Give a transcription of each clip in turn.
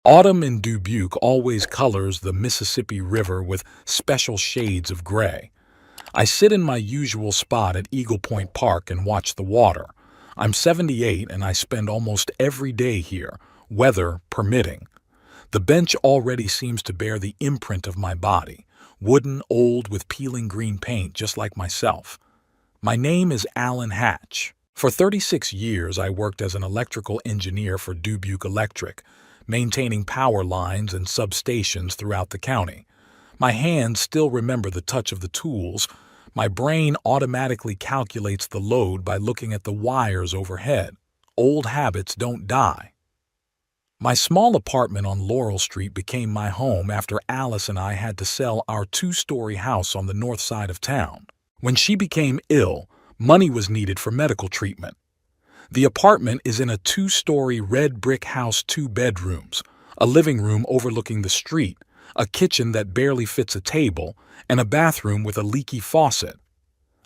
Autumn in Dubuque always colors the Mississippi River with special shades of gray. I sit in my usual spot at Eagle Point Park and watch the water. I'm 78 and I spend almost every day here, weather permitting. The bench already seems to bear the imprint of my body, wooden, old, with peeling green paint, just like myself. My name is Alan Hatch. For 36 years, I worked as an electrical engineer for Dubuque Electric, maintaining power lines and substations throughout the county. My hands still remember the touch of the tools. My brain automatically calculates the load by looking at the wires overhead. Old habits don't die. My small apartment on Laurel Street became my home after Alice and I had to sell our two-story house on the north side of town. When she became ill, money was needed for medical treatment. The apartment is in a two-story red brick house, 2 bedrooms, a living room overlooking the street, a kitchen that barely fits a table, and a bathroom with a leaky faucet.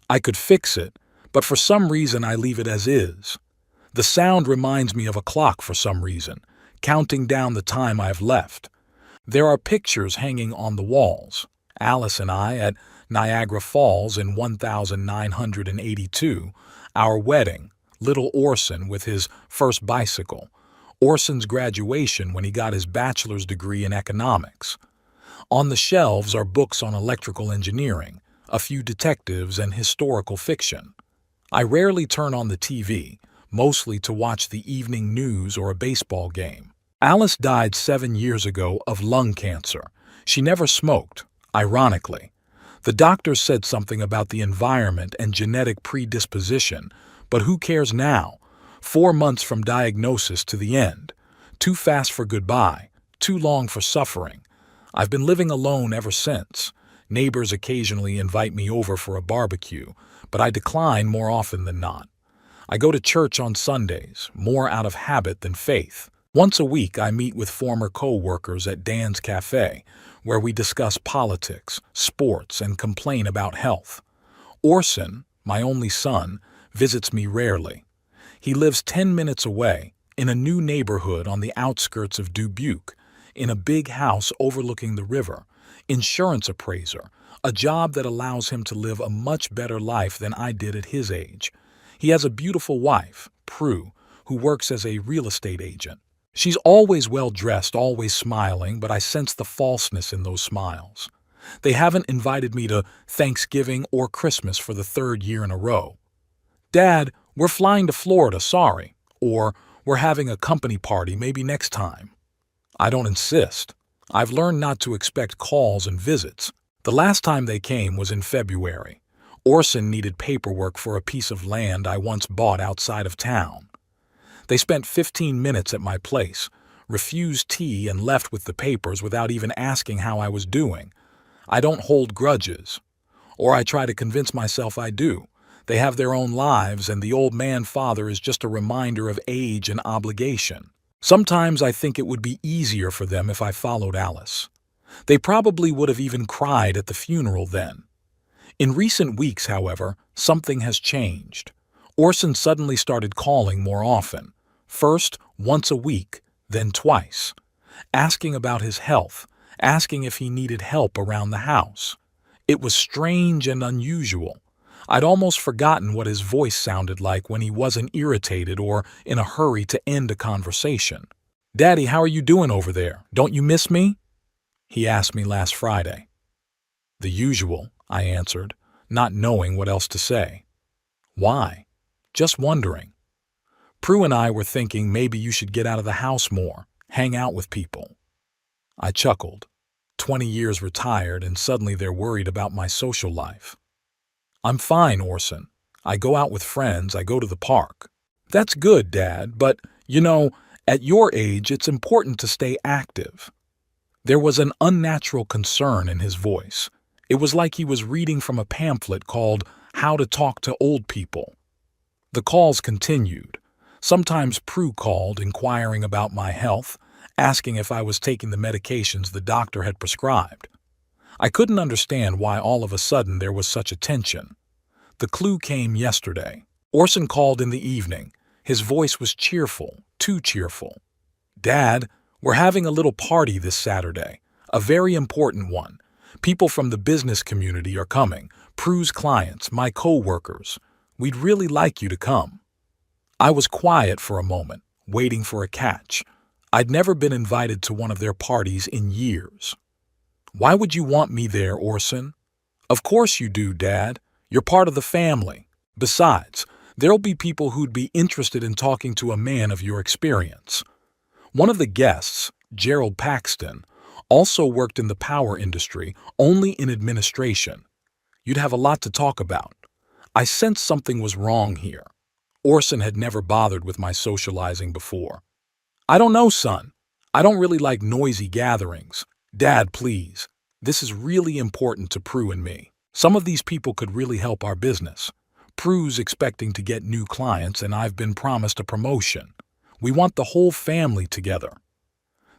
I could fix it, but for some reason I leave it as is. The sound reminds me of a clock for some reason, counting down the time I've left. There are pictures hanging on the walls. Alice and I at Niagara Falls in 1982, our wedding, little Orson with his first bicycle, Orson's graduation when he got his bachelor's degree in economics. On the shelves are books on electrical engineering, a few detectives and historical fiction. I rarely turn on the TV, mostly to watch the evening news or a baseball game. Alice died 7 years ago of lung cancer. She never smoked, ironically. The doctors said something about the environment and genetic predisposition, but who cares now? 4 months from diagnosis to the end. Too fast for goodbye, too long for suffering. I've been living alone ever since. Neighbors occasionally invite me over for a barbecue, but I decline more often than not. I go to church on Sundays, more out of habit than faith. Once a week I meet with former co-workers at Dan's Cafe, where we discuss politics, sports, and complain about health. Orson, my only son, visits me rarely. He lives 10 minutes away, in a new neighborhood on the outskirts of Dubuque, in a big house overlooking the river, insurance appraiser, a job that allows him to live a much better life than I did at his age. He has a beautiful wife, Prue, who works as a real estate agent. She's always well-dressed, always smiling, but I sense the falseness in those smiles. They haven't invited me to Thanksgiving or Christmas for the 3rd year in a row. "Dad, we're flying to Florida, sorry," or "we're having a company party, maybe next time." I don't insist. I've learned not to expect calls and visits. The last time they came was in February. Orson needed paperwork for a piece of land I once bought outside of town. They spent 15 minutes at my place, refused tea, and left with the papers without even asking how I was doing. I don't hold grudges. Or I try to convince myself I do. They have their own lives, and the old man father is just a reminder of age and obligation. Sometimes I think it would be easier for them if I followed Alice. They probably would have even cried at the funeral then. In recent weeks, however, something has changed. Orson suddenly started calling more often. First, once a week, then twice. Asking about his health, asking if he needed help around the house. It was strange and unusual. I'd almost forgotten what his voice sounded like when he wasn't irritated or in a hurry to end a conversation. "Daddy, how are you doing over there? Don't you miss me?" he asked me last Friday. "The usual," I answered, not knowing what else to say. "Why?" "Just wondering. Prue and I were thinking maybe you should get out of the house more, hang out with people." I chuckled. 20 years retired and suddenly they're worried about my social life. "I'm fine, Orson. I go out with friends, I go to the park." "That's good, Dad, but, at your age it's important to stay active." There was an unnatural concern in his voice. It was like he was reading from a pamphlet called How to Talk to Old People. The calls continued. Sometimes Prue called, inquiring about my health, asking if I was taking the medications the doctor had prescribed. I couldn't understand why all of a sudden there was such a tension. The clue came yesterday. Orson called in the evening. His voice was cheerful, too cheerful. "Dad, We're having a little party this Saturday, a very important one. People from the business community are coming, Prue's clients, my co-workers. We'd really like you to come." I was quiet for a moment, waiting for a catch. I'd never been invited to one of their parties in years. "Why would you want me there, Orson?" "Of course you do, Dad. You're part of the family. Besides, there'll be people who'd be interested in talking to a man of your experience." One of the guests, Gerald Paxton, also worked in the power industry, only in administration. You'd have a lot to talk about. I sensed something was wrong here. Orson had never bothered with my socializing before. "I don't know, son. I don't really like noisy gatherings. Dad, please. This is really important to Prue and me. Some of these people could really help our business. Prue's expecting to get new clients, and I've been promised a promotion. We want the whole family together."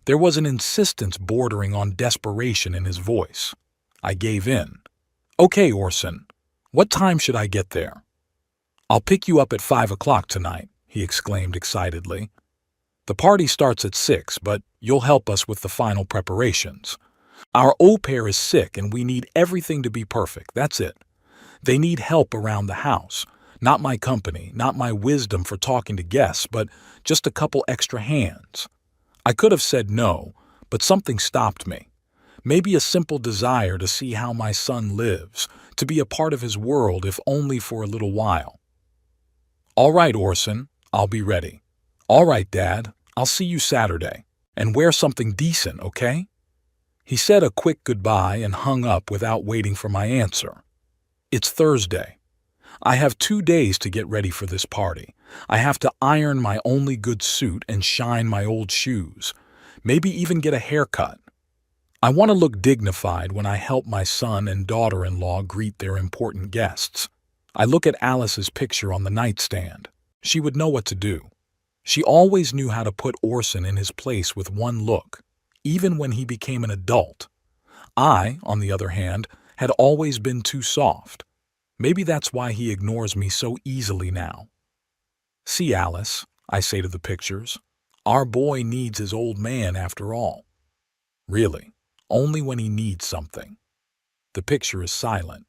There was an insistence bordering on desperation in his voice. I gave in. "Okay, Orson. What time should I get there?" "I'll pick you up at 5 o'clock tonight," he exclaimed excitedly. "The party starts at 6, but you'll help us with the final preparations. Our au pair is sick and we need everything to be perfect, that's it. They need help around the house. Not my company, not my wisdom for talking to guests, but just a couple extra hands." I could have said no, but something stopped me. Maybe a simple desire to see how my son lives, to be a part of his world if only for a little while. "All right, Orson, I'll be ready." "All right, Dad, I'll see you Saturday. And wear something decent, okay?" He said a quick goodbye and hung up without waiting for my answer. It's Thursday. I have 2 days to get ready for this party. I have to iron my only good suit and shine my old shoes. Maybe even get a haircut. I want to look dignified when I help my son and daughter-in-law greet their important guests. I look at Alice's picture on the nightstand. She would know what to do. She always knew how to put Orson in his place with one look, even when he became an adult. I, on the other hand, had always been too soft. Maybe that's why he ignores me so easily now. "See, Alice," I say to the pictures, "our boy needs his old man after all." Really, only when he needs something. The picture is silent.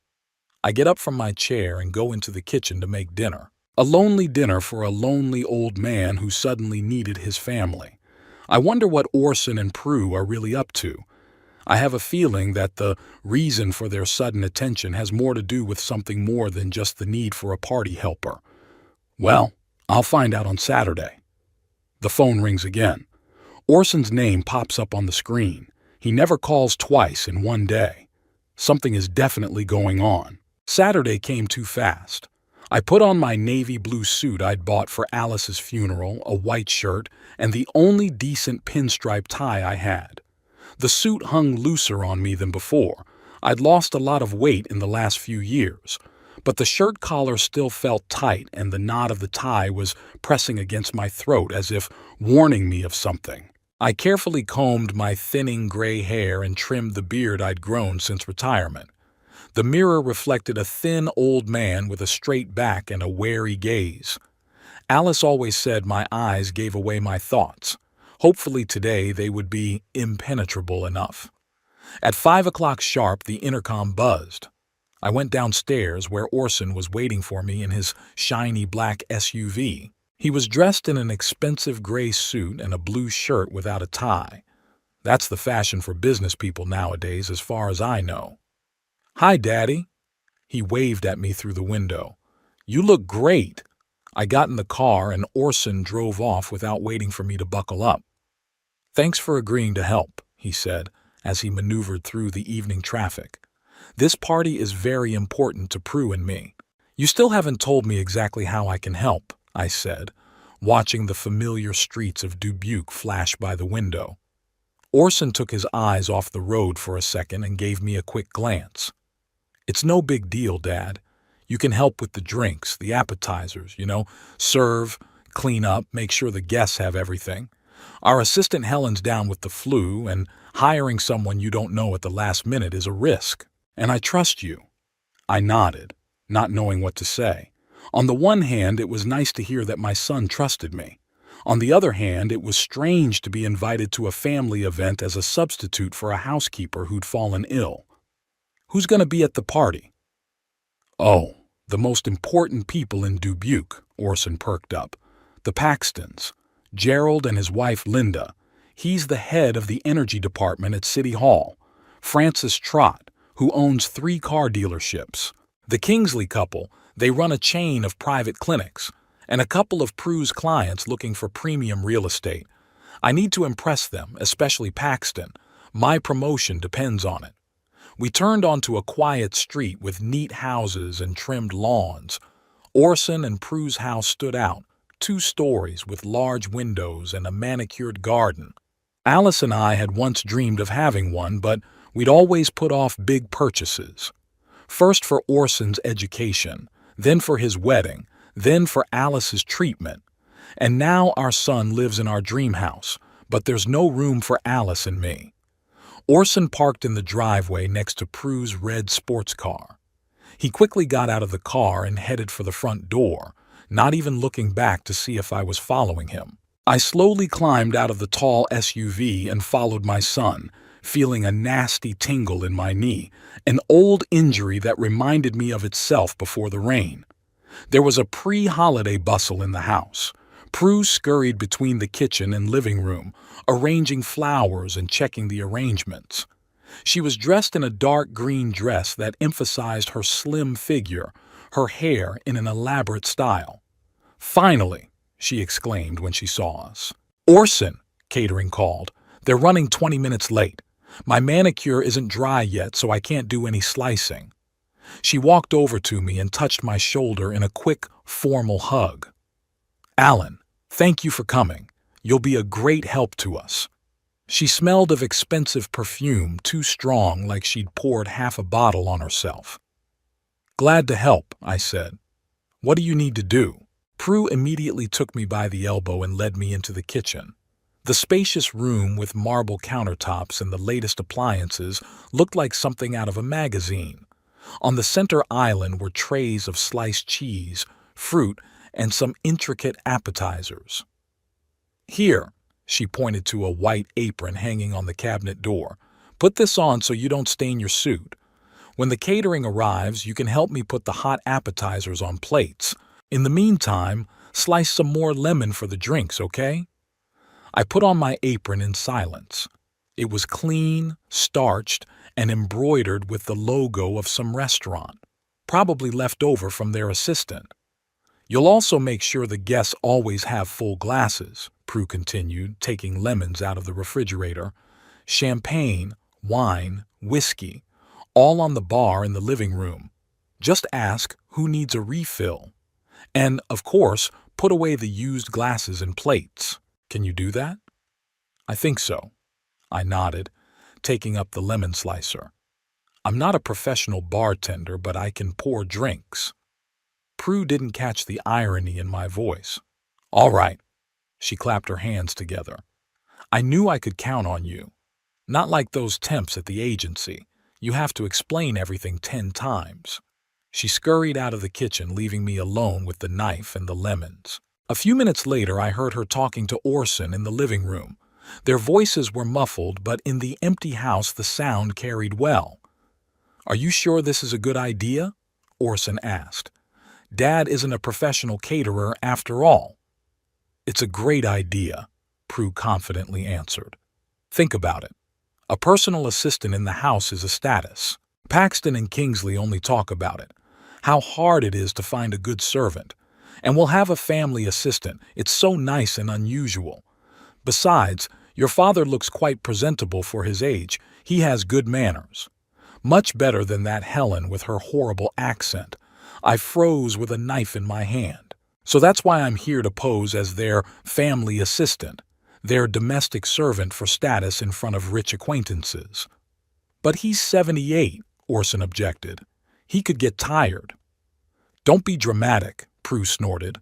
I get up from my chair and go into the kitchen to make dinner. A lonely dinner for a lonely old man who suddenly needed his family. I wonder what Orson and Prue are really up to. I have a feeling that the reason for their sudden attention has more to do with something more than just the need for a party helper. Well, I'll find out on Saturday. The phone rings again. Orson's name pops up on the screen. He never calls twice in one day. Something is definitely going on. Saturday came too fast. I put on my navy blue suit I'd bought for Alice's funeral, a white shirt, and the only decent pinstripe tie I had. The suit hung looser on me than before. I'd lost a lot of weight in the last few years, but the shirt collar still felt tight and the knot of the tie was pressing against my throat as if warning me of something. I carefully combed my thinning gray hair and trimmed the beard I'd grown since retirement. The mirror reflected a thin old man with a straight back and a wary gaze. Alice always said my eyes gave away my thoughts. Hopefully today they would be impenetrable enough. At 5 o'clock sharp, the intercom buzzed. I went downstairs where Orson was waiting for me in his shiny black SUV. He was dressed in an expensive gray suit and a blue shirt without a tie. That's the fashion for business people nowadays, as far as I know. "Hi, Daddy." He waved at me through the window. "You look great." I got in the car and Orson drove off without waiting for me to buckle up. "Thanks for agreeing to help," he said as he maneuvered through the evening traffic. "This party is very important to Prue and me." "You still haven't told me exactly how I can help," I said, watching the familiar streets of Dubuque flash by the window. Orson took his eyes off the road for a second and gave me a quick glance. "It's no big deal, Dad. You can help with the drinks, the appetizers, serve, clean up, make sure the guests have everything. Our assistant Helen's down with the flu, and hiring someone you don't know at the last minute is a risk. And I trust you." I nodded, not knowing what to say. On the one hand, it was nice to hear that my son trusted me. On the other hand, it was strange to be invited to a family event as a substitute for a housekeeper who'd fallen ill. Who's going to be at the party? Oh, the most important people in Dubuque, Orson perked up. The Paxtons. Gerald and his wife Linda. He's the head of the energy department at City Hall. Francis Trott, who owns 3 car dealerships. The Kingsley couple, they run a chain of private clinics. And a couple of Prue's clients looking for premium real estate. I need to impress them, especially Paxton. My promotion depends on it. We turned onto a quiet street with neat houses and trimmed lawns. Orson and Prue's house stood out, 2 stories with large windows and a manicured garden. Alice and I had once dreamed of having one, but we'd always put off big purchases. First for Orson's education, then for his wedding, then for Alice's treatment. And now our son lives in our dream house, but there's no room for Alice and me. Orson parked in the driveway next to Prue's red sports car. He quickly got out of the car and headed for the front door, not even looking back to see if I was following him. I slowly climbed out of the tall SUV and followed my son, feeling a nasty tingle in my knee, an old injury that reminded me of itself before the rain. There was a pre-holiday bustle in the house. Prue scurried between the kitchen and living room, arranging flowers and checking the arrangements. She was dressed in a dark green dress that emphasized her slim figure, her hair in an elaborate style. "Finally!" she exclaimed when she saw us. "Orson," catering called. "They're running 20 minutes late. My manicure isn't dry yet, so I can't do any slicing." She walked over to me and touched my shoulder in a quick, formal hug. "Alan, thank you for coming. You'll be a great help to us." She smelled of expensive perfume, too strong, like she'd poured half a bottle on herself. "Glad to help," I said. "What do you need to do?" Prue immediately took me by the elbow and led me into the kitchen. The spacious room with marble countertops and the latest appliances looked like something out of a magazine. On the center island were trays of sliced cheese, fruit, and some intricate appetizers. "Here," she pointed to a white apron hanging on the cabinet door. "Put this on so you don't stain your suit. When the catering arrives, you can help me put the hot appetizers on plates. In the meantime, slice some more lemon for the drinks, okay?" I put on my apron in silence. It was clean, starched, and embroidered with the logo of some restaurant, probably left over from their assistant. "You'll also make sure the guests always have full glasses," Prue continued, taking lemons out of the refrigerator. "Champagne, wine, whiskey, all on the bar in the living room. Just ask who needs a refill. And, of course, put away the used glasses and plates. Can you do that?" "I think so." I nodded, taking up the lemon slicer. "I'm not a professional bartender, but I can pour drinks." Prue didn't catch the irony in my voice. "All right." She clapped her hands together. "I knew I could count on you. Not like those temps at the agency. You have to explain everything 10 times. She scurried out of the kitchen, leaving me alone with the knife and the lemons. A few minutes later, I heard her talking to Orson in the living room. Their voices were muffled, but in the empty house the sound carried well. "Are you sure this is a good idea?" Orson asked. "Dad isn't a professional caterer after all." "It's a great idea," Prue confidently answered. "Think about it. A personal assistant in the house is a status. Paxton and Kingsley only talk about it. How hard it is to find a good servant. And we'll have a family assistant. It's so nice and unusual. Besides, your father looks quite presentable for his age. He has good manners. Much better than that Helen with her horrible accent. I froze with a knife in my hand. So that's why I'm here to pose as their family assistant, their domestic servant for status in front of rich acquaintances." "But he's 78, Orson objected. "He could get tired." "Don't be dramatic," Prue snorted.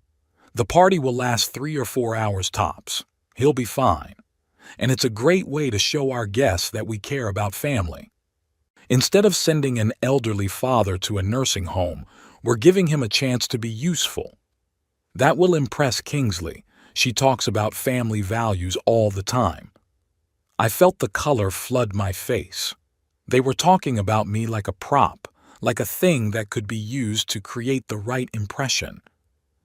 "The party will last 3 or 4 hours tops. He'll be fine. And it's a great way to show our guests that we care about family. Instead of sending an elderly father to a nursing home, we're giving him a chance to be useful. That will impress Kingsley, She talks about family values all the time. I felt the color flood my face. They were talking about me like a prop, like a thing that could be used to create the right impression.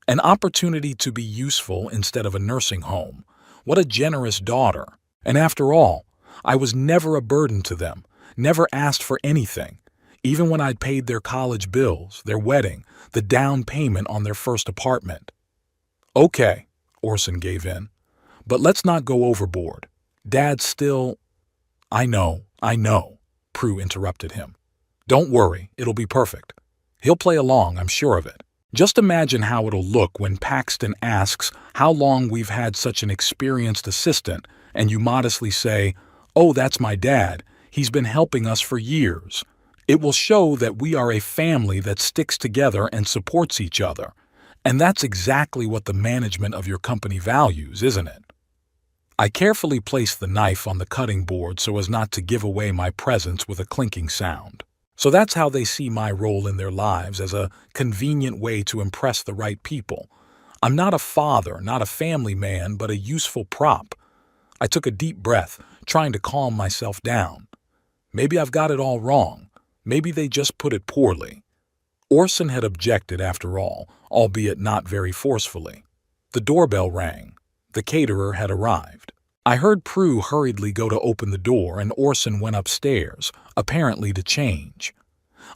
An opportunity to be useful instead of a nursing home. What a generous daughter. And after all, I was never a burden to them, never asked for anything. Even when I'd paid their college bills, their wedding, the down payment on their first apartment. Okay, Orson gave in. But let's not go overboard. Dad's still… I know, Prue interrupted him. Don't worry, it'll be perfect. He'll play along, I'm sure of it. Just imagine how it'll look when Paxton asks how long we've had such an experienced assistant, and you modestly say, "Oh, that's my dad. He's been helping us for years." It will show that we are a family that sticks together and supports each other. And that's exactly what the management of your company values, isn't it? I carefully placed the knife on the cutting board so as not to give away my presence with a clinking sound. So that's how they see my role in their lives, as a convenient way to impress the right people. I'm not a father, not a family man, but a useful prop. I took a deep breath, trying to calm myself down. Maybe I've got it all wrong. Maybe they just put it poorly. Orson had objected after all, albeit not very forcefully. The doorbell rang. The caterer had arrived. I heard Prue hurriedly go to open the door, and Orson went upstairs, apparently to change.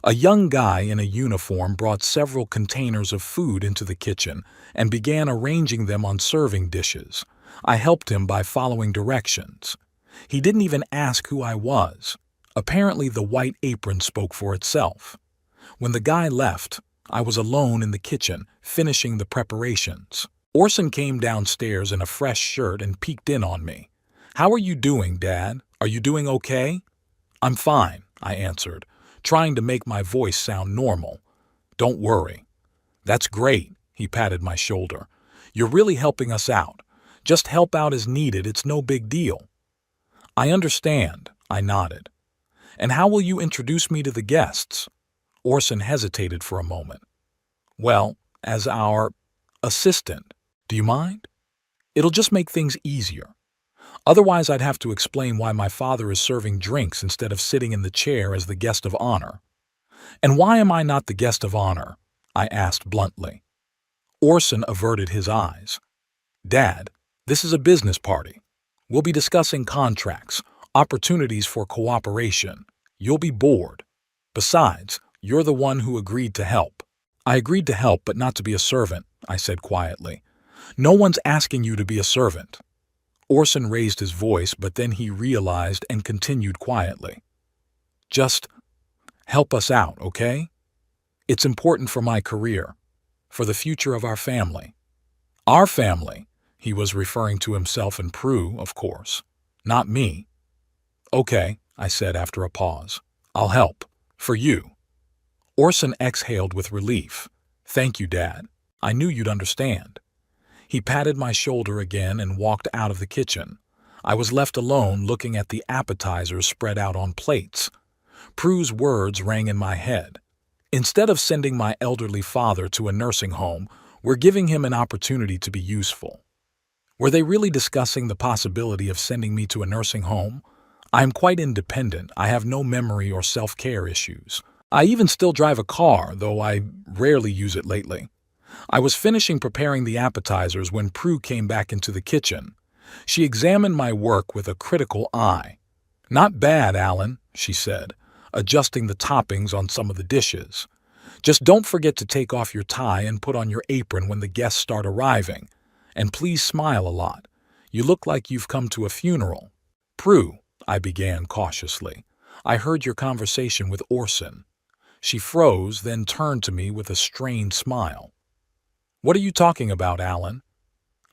A young guy in a uniform brought several containers of food into the kitchen and began arranging them on serving dishes. I helped him by following directions. He didn't even ask who I was. Apparently the white apron spoke for itself. When the guy left, I was alone in the kitchen, finishing the preparations. Orson came downstairs in a fresh shirt and peeked in on me. "How are you doing, Dad? Are you doing okay?" "I'm fine," I answered, trying to make my voice sound normal. "Don't worry." "That's great," he patted my shoulder. "You're really helping us out. Just help out as needed, it's no big deal." "I understand," I nodded. "And how will you introduce me to the guests?" Orson hesitated for a moment. "Well, as our assistant. Do you mind? It'll just make things easier. Otherwise, I'd have to explain why my father is serving drinks instead of sitting in the chair as the guest of honor." "And why am I not the guest of honor?" I asked bluntly. Orson averted his eyes. "Dad, this is a business party. We'll be discussing contracts, opportunities for cooperation. You'll be bored. Besides, you're the one who agreed to help." "I agreed to help, but not to be a servant," I said quietly. "No one's asking you to be a servant." Orson raised his voice, but then he realized and continued quietly. "Just help us out, okay? It's important for my career, for the future of our family." "Our family," he was referring to himself and Prue, of course. "Not me." "Okay," I said after a pause. "I'll help. For you." Orson exhaled with relief. "Thank you, Dad. I knew you'd understand." He patted my shoulder again and walked out of the kitchen. I was left alone looking at the appetizers spread out on plates. Prue's words rang in my head. Instead of sending my elderly father to a nursing home, we're giving him an opportunity to be useful. Were they really discussing the possibility of sending me to a nursing home? I am quite independent. I have no memory or self-care issues. I even still drive a car, though I rarely use it lately. I was finishing preparing the appetizers when Prue came back into the kitchen. She examined my work with a critical eye. "Not bad, Alan," she said, adjusting the toppings on some of the dishes. "Just don't forget to take off your tie and put on your apron when the guests start arriving. And please smile a lot. You look like you've come to a funeral." "Prue," I began cautiously, "I heard your conversation with Orson." She froze, then turned to me with a strained smile. "What are you talking about, Alan?"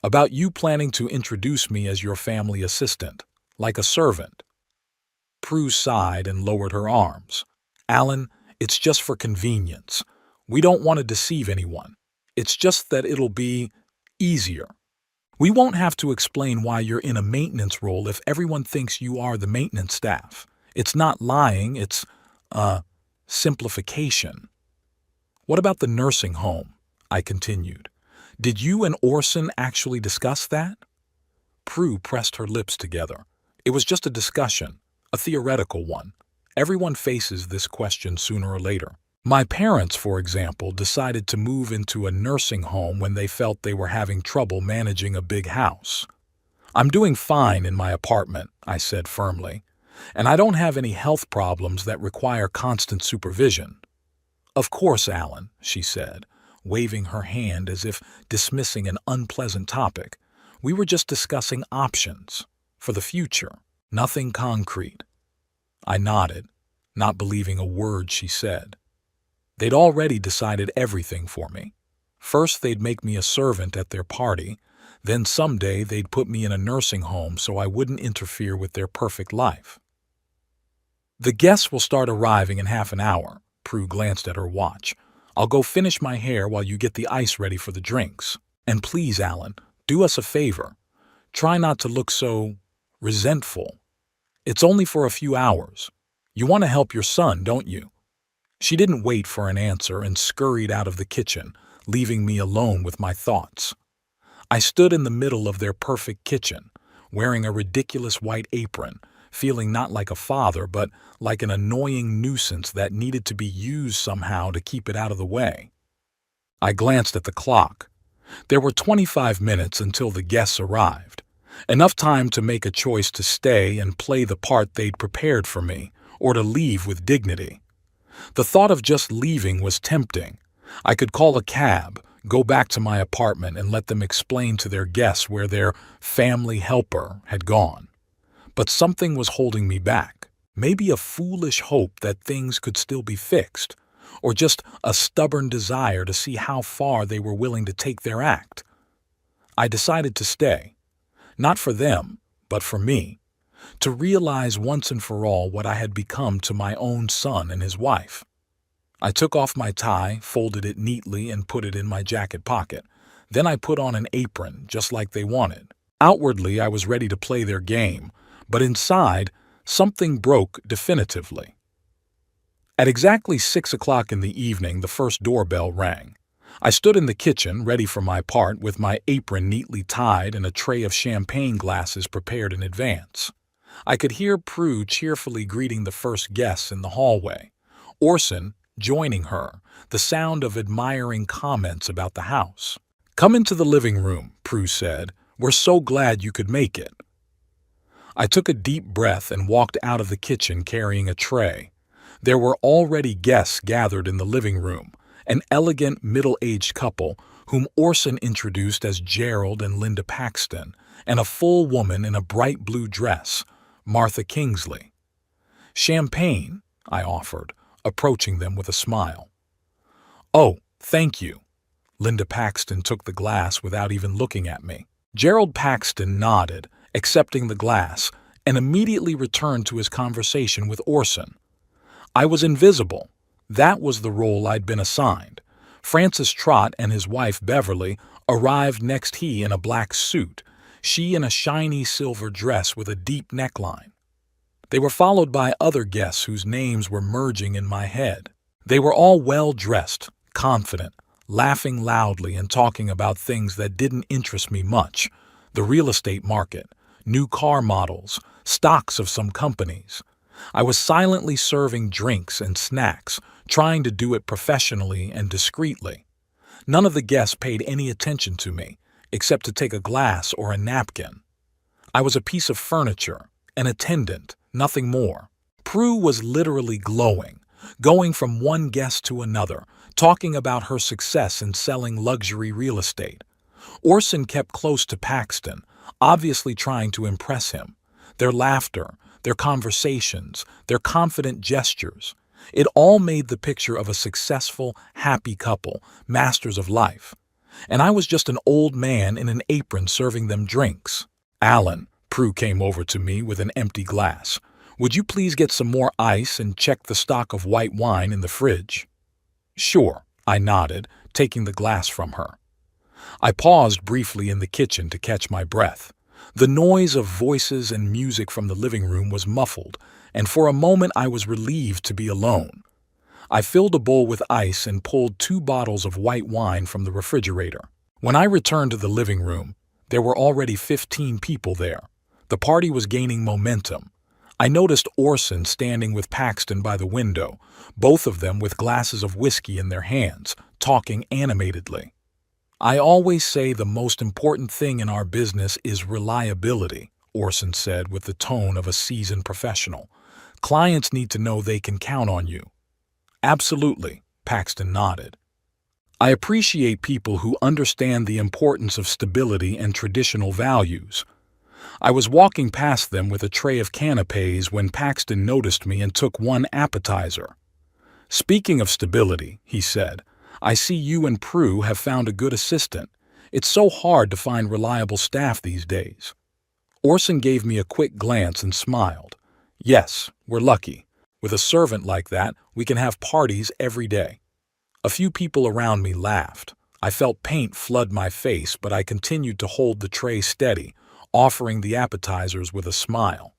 "About you planning to introduce me as your family assistant, like a servant." Prue sighed and lowered her arms. "Alan, it's just for convenience. We don't want to deceive anyone. It's just that it'll be easier. We won't have to explain why you're in a maintenance role if everyone thinks you are the maintenance staff. It's not lying, it's, simplification." "What about the nursing home?" I continued. Did you and Orson actually discuss that? Prue pressed her lips together. It was just a discussion, a theoretical one. Everyone faces this question sooner or later. My parents, for example, decided to move into a nursing home when they felt they were having trouble managing a big house. I'm doing fine in my apartment, I said firmly, and I don't have any health problems that require constant supervision. Of course, Alan, she said, waving her hand as if dismissing an unpleasant topic. We were just discussing options for the future, nothing concrete. I nodded, not believing a word she said. They'd already decided everything for me. First, they'd make me a servant at their party, then someday they'd put me in a nursing home so I wouldn't interfere with their perfect life. The guests will start arriving in half an hour. Prue glanced at her watch. I'll go finish my hair while you get the ice ready for the drinks. And please, Alan, do us a favor. Try not to look so resentful. It's only for a few hours. You want to help your son, don't you? She didn't wait for an answer and scurried out of the kitchen, leaving me alone with my thoughts. I stood in the middle of their perfect kitchen, wearing a ridiculous white apron, feeling not like a father but like an annoying nuisance that needed to be used somehow to keep it out of the way. I glanced at the clock. There were 25 minutes until the guests arrived, enough time to make a choice to stay and play the part they'd prepared for me, or to leave with dignity. The thought of just leaving was tempting. I could call a cab, go back to my apartment and let them explain to their guests where their family helper had gone. But something was holding me back. Maybe a foolish hope that things could still be fixed, or just a stubborn desire to see how far they were willing to take their act. I decided to stay, not for them, but for me, to realize once and for all what I had become to my own son and his wife. I took off my tie, folded it neatly, and put it in my jacket pocket. Then I put on an apron, just like they wanted. Outwardly, I was ready to play their game, but inside, something broke definitively. At exactly 6 o'clock in the evening, the first doorbell rang. I stood in the kitchen, ready for my part, with my apron neatly tied and a tray of champagne glasses prepared in advance. I could hear Prue cheerfully greeting the first guests in the hallway, Orson joining her, the sound of admiring comments about the house. "Come into the living room," Prue said. "We're so glad you could make it." I took a deep breath and walked out of the kitchen carrying a tray. There were already guests gathered in the living room, an elegant middle-aged couple whom Orson introduced as Gerald and Linda Paxton, and a full woman in a bright blue dress, Martha Kingsley. "Champagne," I offered, approaching them with a smile. "Oh, thank you." Linda Paxton took the glass without even looking at me. Gerald Paxton nodded, accepting the glass, and immediately returned to his conversation with Orson. I was invisible. That was the role I'd been assigned. Francis Trott and his wife Beverly arrived next, he in a black suit, she in a shiny silver dress with a deep neckline. They were followed by other guests whose names were merging in my head. They were all well-dressed, confident, laughing loudly and talking about things that didn't interest me much: the real estate market, new car models, stocks of some companies. I was silently serving drinks and snacks, trying to do it professionally and discreetly. None of the guests paid any attention to me, except to take a glass or a napkin. I was a piece of furniture, an attendant, nothing more. Prue was literally glowing, going from one guest to another, talking about her success in selling luxury real estate. Orson kept close to Paxton, obviously trying to impress him. Their laughter, their conversations, their confident gestures, it all made the picture of a successful, happy couple, masters of life. And I was just an old man in an apron serving them drinks. "Alan," Prue came over to me with an empty glass. "Would you please get some more ice and check the stock of white wine in the fridge?" "Sure," I nodded, taking the glass from her. I paused briefly in the kitchen to catch my breath. The noise of voices and music from the living room was muffled, and for a moment I was relieved to be alone. I filled a bowl with ice and pulled 2 bottles of white wine from the refrigerator. When I returned to the living room, there were already 15 people there. The party was gaining momentum. I noticed Orson standing with Paxton by the window, both of them with glasses of whiskey in their hands, talking animatedly. "I always say the most important thing in our business is reliability," Orson said with the tone of a seasoned professional. "Clients need to know they can count on you." "Absolutely," Paxton nodded. "I appreciate people who understand the importance of stability and traditional values." I was walking past them with a tray of canapes when Paxton noticed me and took one appetizer. "Speaking of stability," he said, "I see you and Prue have found a good assistant. It's so hard to find reliable staff these days." Orson gave me a quick glance and smiled. "Yes, we're lucky. With a servant like that, we can have parties every day." A few people around me laughed. I felt paint flood my face, but I continued to hold the tray steady, offering the appetizers with a smile.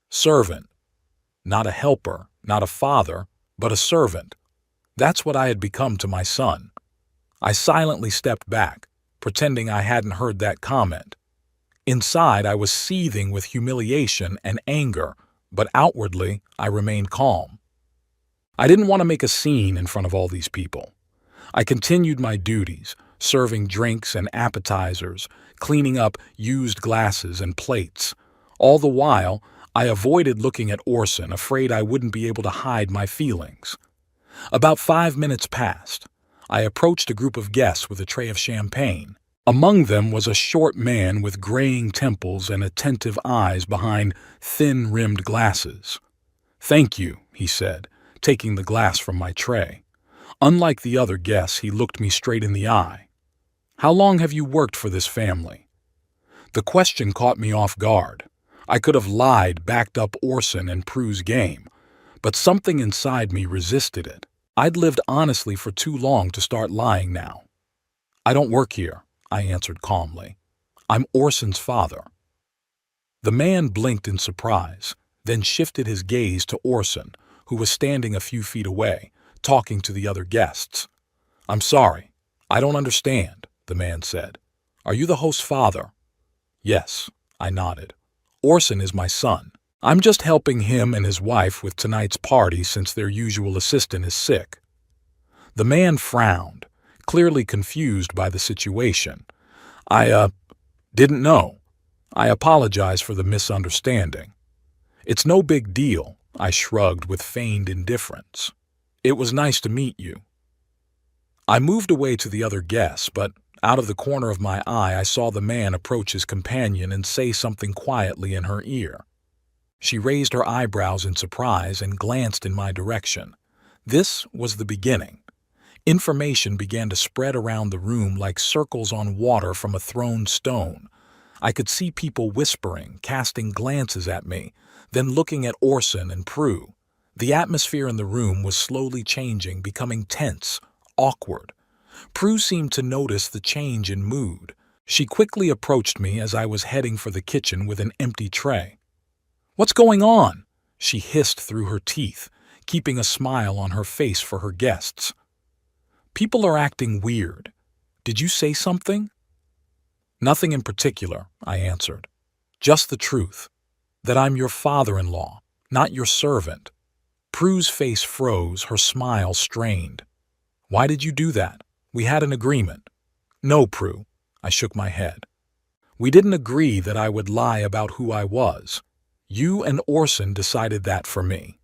Servant. Not a helper, not a father, but a servant. That's what I had become to my son. I silently stepped back, pretending I hadn't heard that comment. Inside, I was seething with humiliation and anger, but outwardly, I remained calm. I didn't want to make a scene in front of all these people. I continued my duties, serving drinks and appetizers, cleaning up used glasses and plates. All the while, I avoided looking at Orson, afraid I wouldn't be able to hide my feelings. About 5 minutes passed. I approached a group of guests with a tray of champagne. Among them was a short man with graying temples and attentive eyes behind thin-rimmed glasses. "Thank you," he said, taking the glass from my tray. Unlike the other guests, he looked me straight in the eye. "How long have you worked for this family?" The question caught me off guard. I could have lied, backed up Orson and Prue's game, but something inside me resisted it. I'd lived honestly for too long to start lying now. "I don't work here," I answered calmly. "I'm Orson's father." The man blinked in surprise, then shifted his gaze to Orson, who was standing a few feet away, talking to the other guests. "I'm sorry. I don't understand," the man said. "Are you the host's father?" "Yes," I nodded. "Orson is my son. I'm just helping him and his wife with tonight's party since their usual assistant is sick." The man frowned, clearly confused by the situation. I didn't know. I apologize for the misunderstanding." "It's no big deal," I shrugged with feigned indifference. "It was nice to meet you." I moved away to the other guests, but out of the corner of my eye I saw the man approach his companion and say something quietly in her ear. She raised her eyebrows in surprise and glanced in my direction. This was the beginning. Information began to spread around the room like circles on water from a thrown stone. I could see people whispering, casting glances at me, then looking at Orson and Prue. The atmosphere in the room was slowly changing, becoming tense, awkward. Prue seemed to notice the change in mood. She quickly approached me as I was heading for the kitchen with an empty tray. "What's going on?" she hissed through her teeth, keeping a smile on her face for her guests. "People are acting weird. Did you say something?" "Nothing in particular," I answered. "Just the truth. That I'm your father-in-law, not your servant." Prue's face froze, her smile strained. "Why did you do that? We had an agreement." "No, Prue," I shook my head. "We didn't agree that I would lie about who I was. You and Orson decided that for me."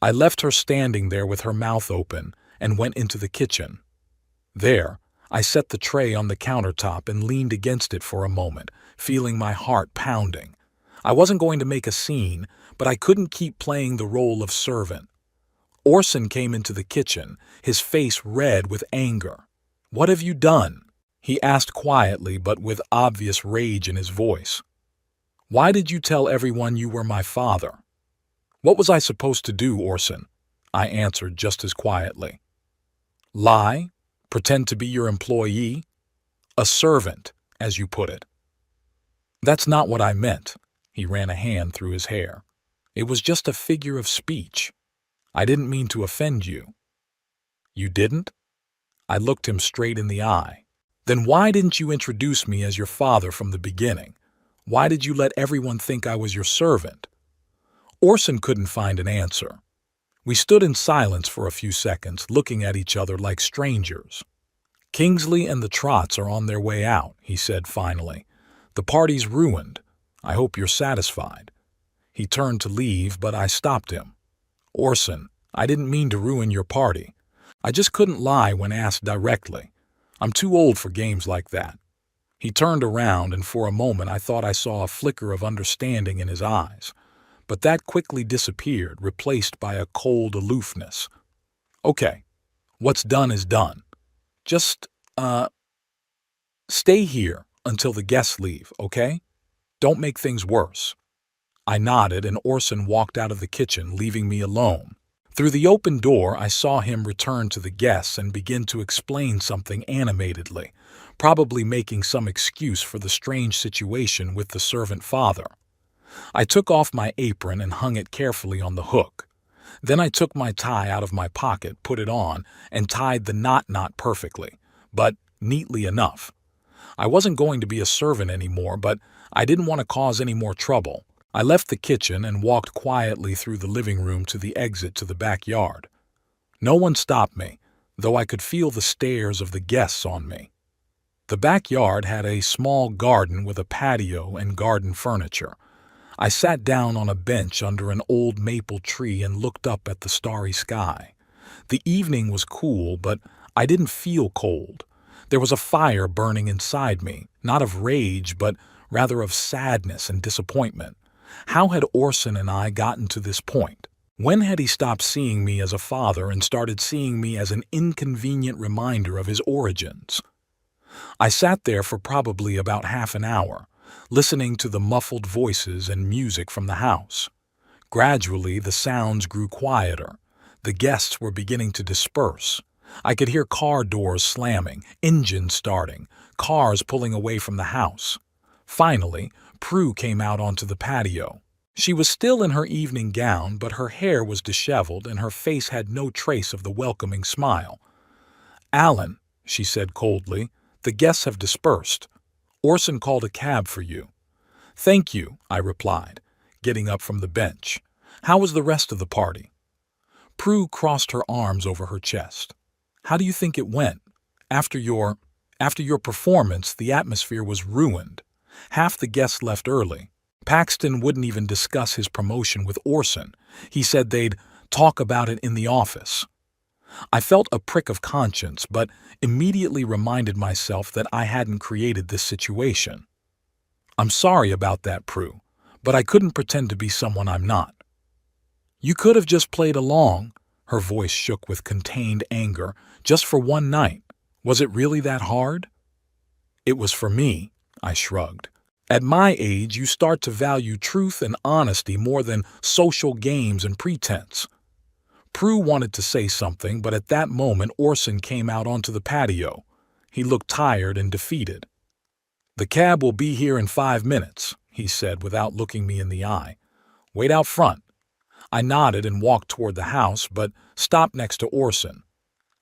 I left her standing there with her mouth open and went into the kitchen. There, I set the tray on the countertop and leaned against it for a moment, feeling my heart pounding. I wasn't going to make a scene, but I couldn't keep playing the role of servant. Orson came into the kitchen, his face red with anger. "What have you done?" he asked quietly but with obvious rage in his voice. "Why did you tell everyone you were my father?" "What was I supposed to do, Orson?" I answered just as quietly. "Lie? Pretend to be your employee? A servant, as you put it." "That's not what I meant." He ran a hand through his hair. "It was just a figure of speech. I didn't mean to offend you." "You didn't?" I looked him straight in the eye. Then why didn't you introduce me as your father from the beginning? Why did you let everyone think I was your servant? Orson couldn't find an answer. We stood in silence for a few seconds, looking at each other like strangers. Kingsley and the Trotts are on their way out, he said finally. The party's ruined. I hope you're satisfied. He turned to leave, but I stopped him. Orson, I didn't mean to ruin your party. I just couldn't lie when asked directly. I'm too old for games like that. He turned around, and for a moment I thought I saw a flicker of understanding in his eyes. But that quickly disappeared, replaced by a cold aloofness. Okay, what's done is done. Just, stay here until the guests leave, okay? Don't make things worse. I nodded, and Orson walked out of the kitchen, leaving me alone. Through the open door, I saw him return to the guests and begin to explain something animatedly, probably making some excuse for the strange situation with the servant father. I took off my apron and hung it carefully on the hook. Then I took my tie out of my pocket, put it on, and tied the knot perfectly, but neatly enough. I wasn't going to be a servant anymore, but I didn't want to cause any more trouble. I left the kitchen and walked quietly through the living room to the exit to the backyard. No one stopped me, though I could feel the stares of the guests on me. The backyard had a small garden with a patio and garden furniture. I sat down on a bench under an old maple tree and looked up at the starry sky. The evening was cool, but I didn't feel cold. There was a fire burning inside me, not of rage, but rather of sadness and disappointment. How had Orson and I gotten to this point? When had he stopped seeing me as a father and started seeing me as an inconvenient reminder of his origins? I sat there for probably about half an hour, listening to the muffled voices and music from the house. Gradually, the sounds grew quieter. The guests were beginning to disperse. I could hear car doors slamming, engines starting, cars pulling away from the house. Finally, Prue came out onto the patio. She was still in her evening gown, but her hair was disheveled and her face had no trace of the welcoming smile. "Alan," she said coldly, "the guests have dispersed. Orson called a cab for you." "Thank you," I replied, getting up from the bench. "How was the rest of the party?" Prue crossed her arms over her chest. "How do you think it went? After your performance, the atmosphere was ruined. Half the guests left early. Paxton wouldn't even discuss his promotion with Orson. He said they'd talk about it in the office." I felt a prick of conscience, but immediately reminded myself that I hadn't created this situation. "I'm sorry about that, Prue, but I couldn't pretend to be someone I'm not." "You could have just played along." Her voice shook with contained anger. "Just for one night. Was it really that hard?" "It was for me," I shrugged. "At my age, you start to value truth and honesty more than social games and pretense." Prue wanted to say something, but at that moment Orson came out onto the patio. He looked tired and defeated. "The cab will be here in 5 minutes," he said without looking me in the eye. "Wait out front." I nodded and walked toward the house, but stopped next to Orson.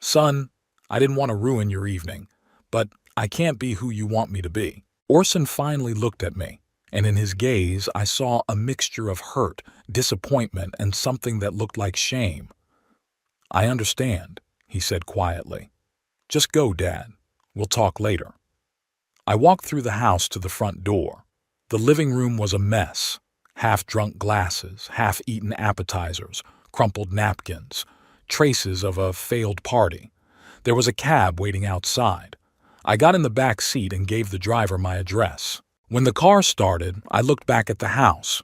"Son, I didn't want to ruin your evening, but I can't be who you want me to be." Orson finally looked at me, and in his gaze I saw a mixture of hurt, disappointment, and something that looked like shame. "I understand," he said quietly. "Just go, Dad. We'll talk later." I walked through the house to the front door. The living room was a mess. Half-drunk glasses, half-eaten appetizers, crumpled napkins, traces of a failed party. There was a cab waiting outside. I got in the back seat and gave the driver my address. When the car started, I looked back at the house.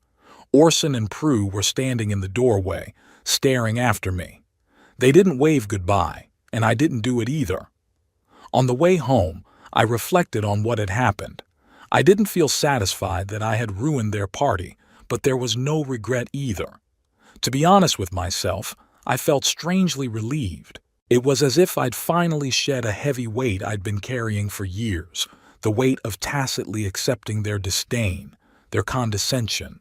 Orson and Prue were standing in the doorway, staring after me. They didn't wave goodbye, and I didn't do it either. On the way home, I reflected on what had happened. I didn't feel satisfied that I had ruined their party, but there was no regret either. To be honest with myself, I felt strangely relieved. It was as if I'd finally shed a heavy weight I'd been carrying for years, the weight of tacitly accepting their disdain, their condescension.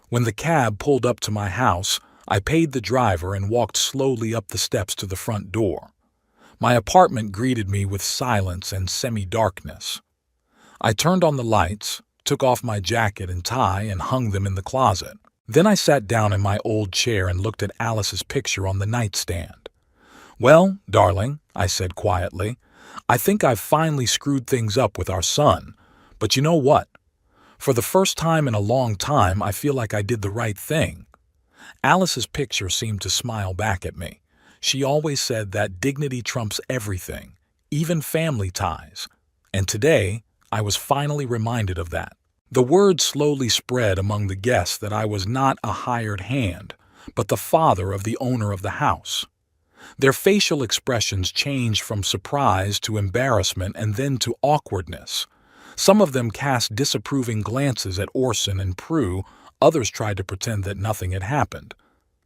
When the cab pulled up to my house, I paid the driver and walked slowly up the steps to the front door. My apartment greeted me with silence and semi-darkness. I turned on the lights, took off my jacket and tie, and hung them in the closet. Then I sat down in my old chair and looked at Alice's picture on the nightstand. "Well, darling," I said quietly, "I think I've finally screwed things up with our son. But you know what? For the first time in a long time, I feel like I did the right thing." Alice's picture seemed to smile back at me. She always said that dignity trumps everything, even family ties. And today, I was finally reminded of that. The word slowly spread among the guests that I was not a hired hand, but the father of the owner of the house. Their facial expressions changed from surprise to embarrassment and then to awkwardness. Some of them cast disapproving glances at Orson and Prue, others tried to pretend that nothing had happened.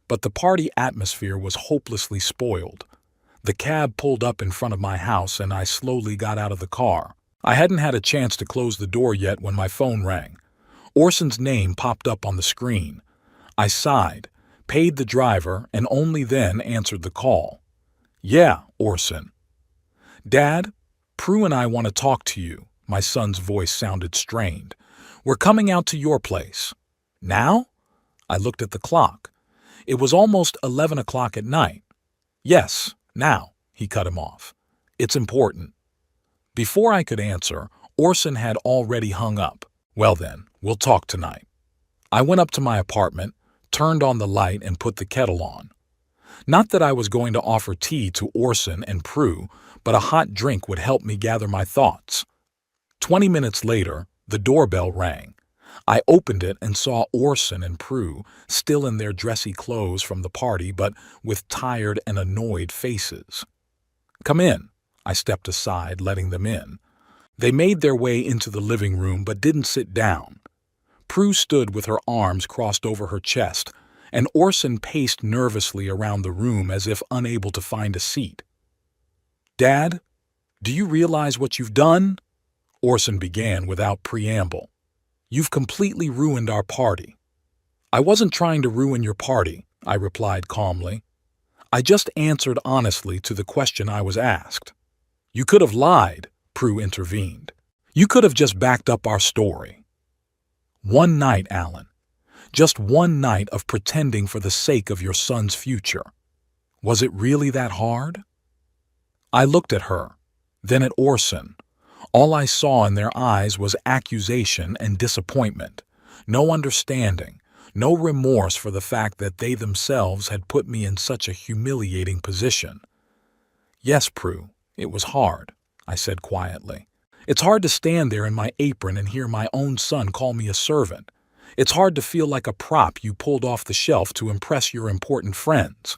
But the party atmosphere was hopelessly spoiled. The cab pulled up in front of my house and I slowly got out of the car. I hadn't had a chance to close the door yet when my phone rang. Orson's name popped up on the screen. I sighed, paid the driver, and only then answered the call. "Yeah, Orson." "Dad, Prue and I want to talk to you." My son's voice sounded strained. "We're coming out to your place." "Now?" I looked at the clock. It was almost 11 o'clock at night. "Yes, now," he cut him off. "It's important." Before I could answer, Orson had already hung up. "Well then, we'll talk tonight." I went up to my apartment, turned on the light, and put the kettle on. Not that I was going to offer tea to Orson and Prue, but a hot drink would help me gather my thoughts. 20 minutes later, the doorbell rang. I opened it and saw Orson and Prue, still in their dressy clothes from the party, but with tired and annoyed faces. "Come in." I stepped aside, letting them in. They made their way into the living room but didn't sit down. Prue stood with her arms crossed over her chest, and Orson paced nervously around the room as if unable to find a seat. "Dad, do you realize what you've done?" Orson began without preamble. "You've completely ruined our party." "I wasn't trying to ruin your party," I replied calmly. "I just answered honestly to the question I was asked." "You could have lied," Prue intervened. "You could have just backed up our story." One night, Alan. Just one night of pretending for the sake of your son's future. Was it really that hard? I looked at her, then at Orson. All I saw in their eyes was accusation and disappointment, no understanding, no remorse for the fact that they themselves had put me in such a humiliating position. "Yes, Prue, it was hard," I said quietly. "It's hard to stand there in my apron and hear my own son call me a servant. It's hard to feel like a prop you pulled off the shelf to impress your important friends."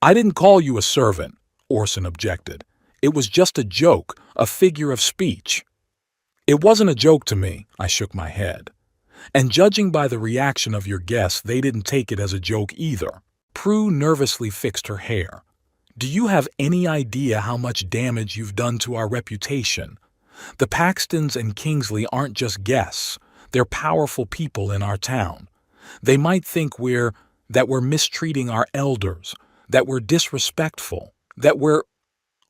"I didn't call you a servant," Orson objected. "It was just a joke, a figure of speech." "It wasn't a joke to me," I shook my head. "And judging by the reaction of your guests, they didn't take it as a joke either." Prue nervously fixed her hair. "Do you have any idea how much damage you've done to our reputation? The Paxtons and Kingsley aren't just guests. They're powerful people in our town. They might think that we're mistreating our elders, that we're disrespectful, that we're—"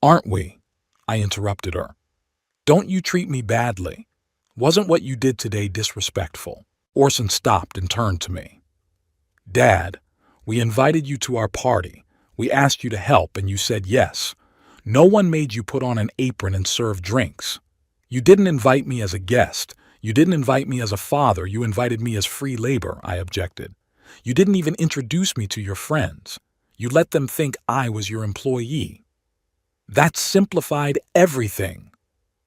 "Aren't we?" I interrupted her. "Don't you treat me badly. Wasn't what you did today disrespectful?" Orson stopped and turned to me. "Dad, we invited you to our party. We asked you to help and you said yes. No one made you put on an apron and serve drinks. You didn't invite me as a guest. You didn't invite me as a father. You invited me as free labor," I objected. "You didn't even introduce me to your friends. You let them think I was your employee." "That simplified everything."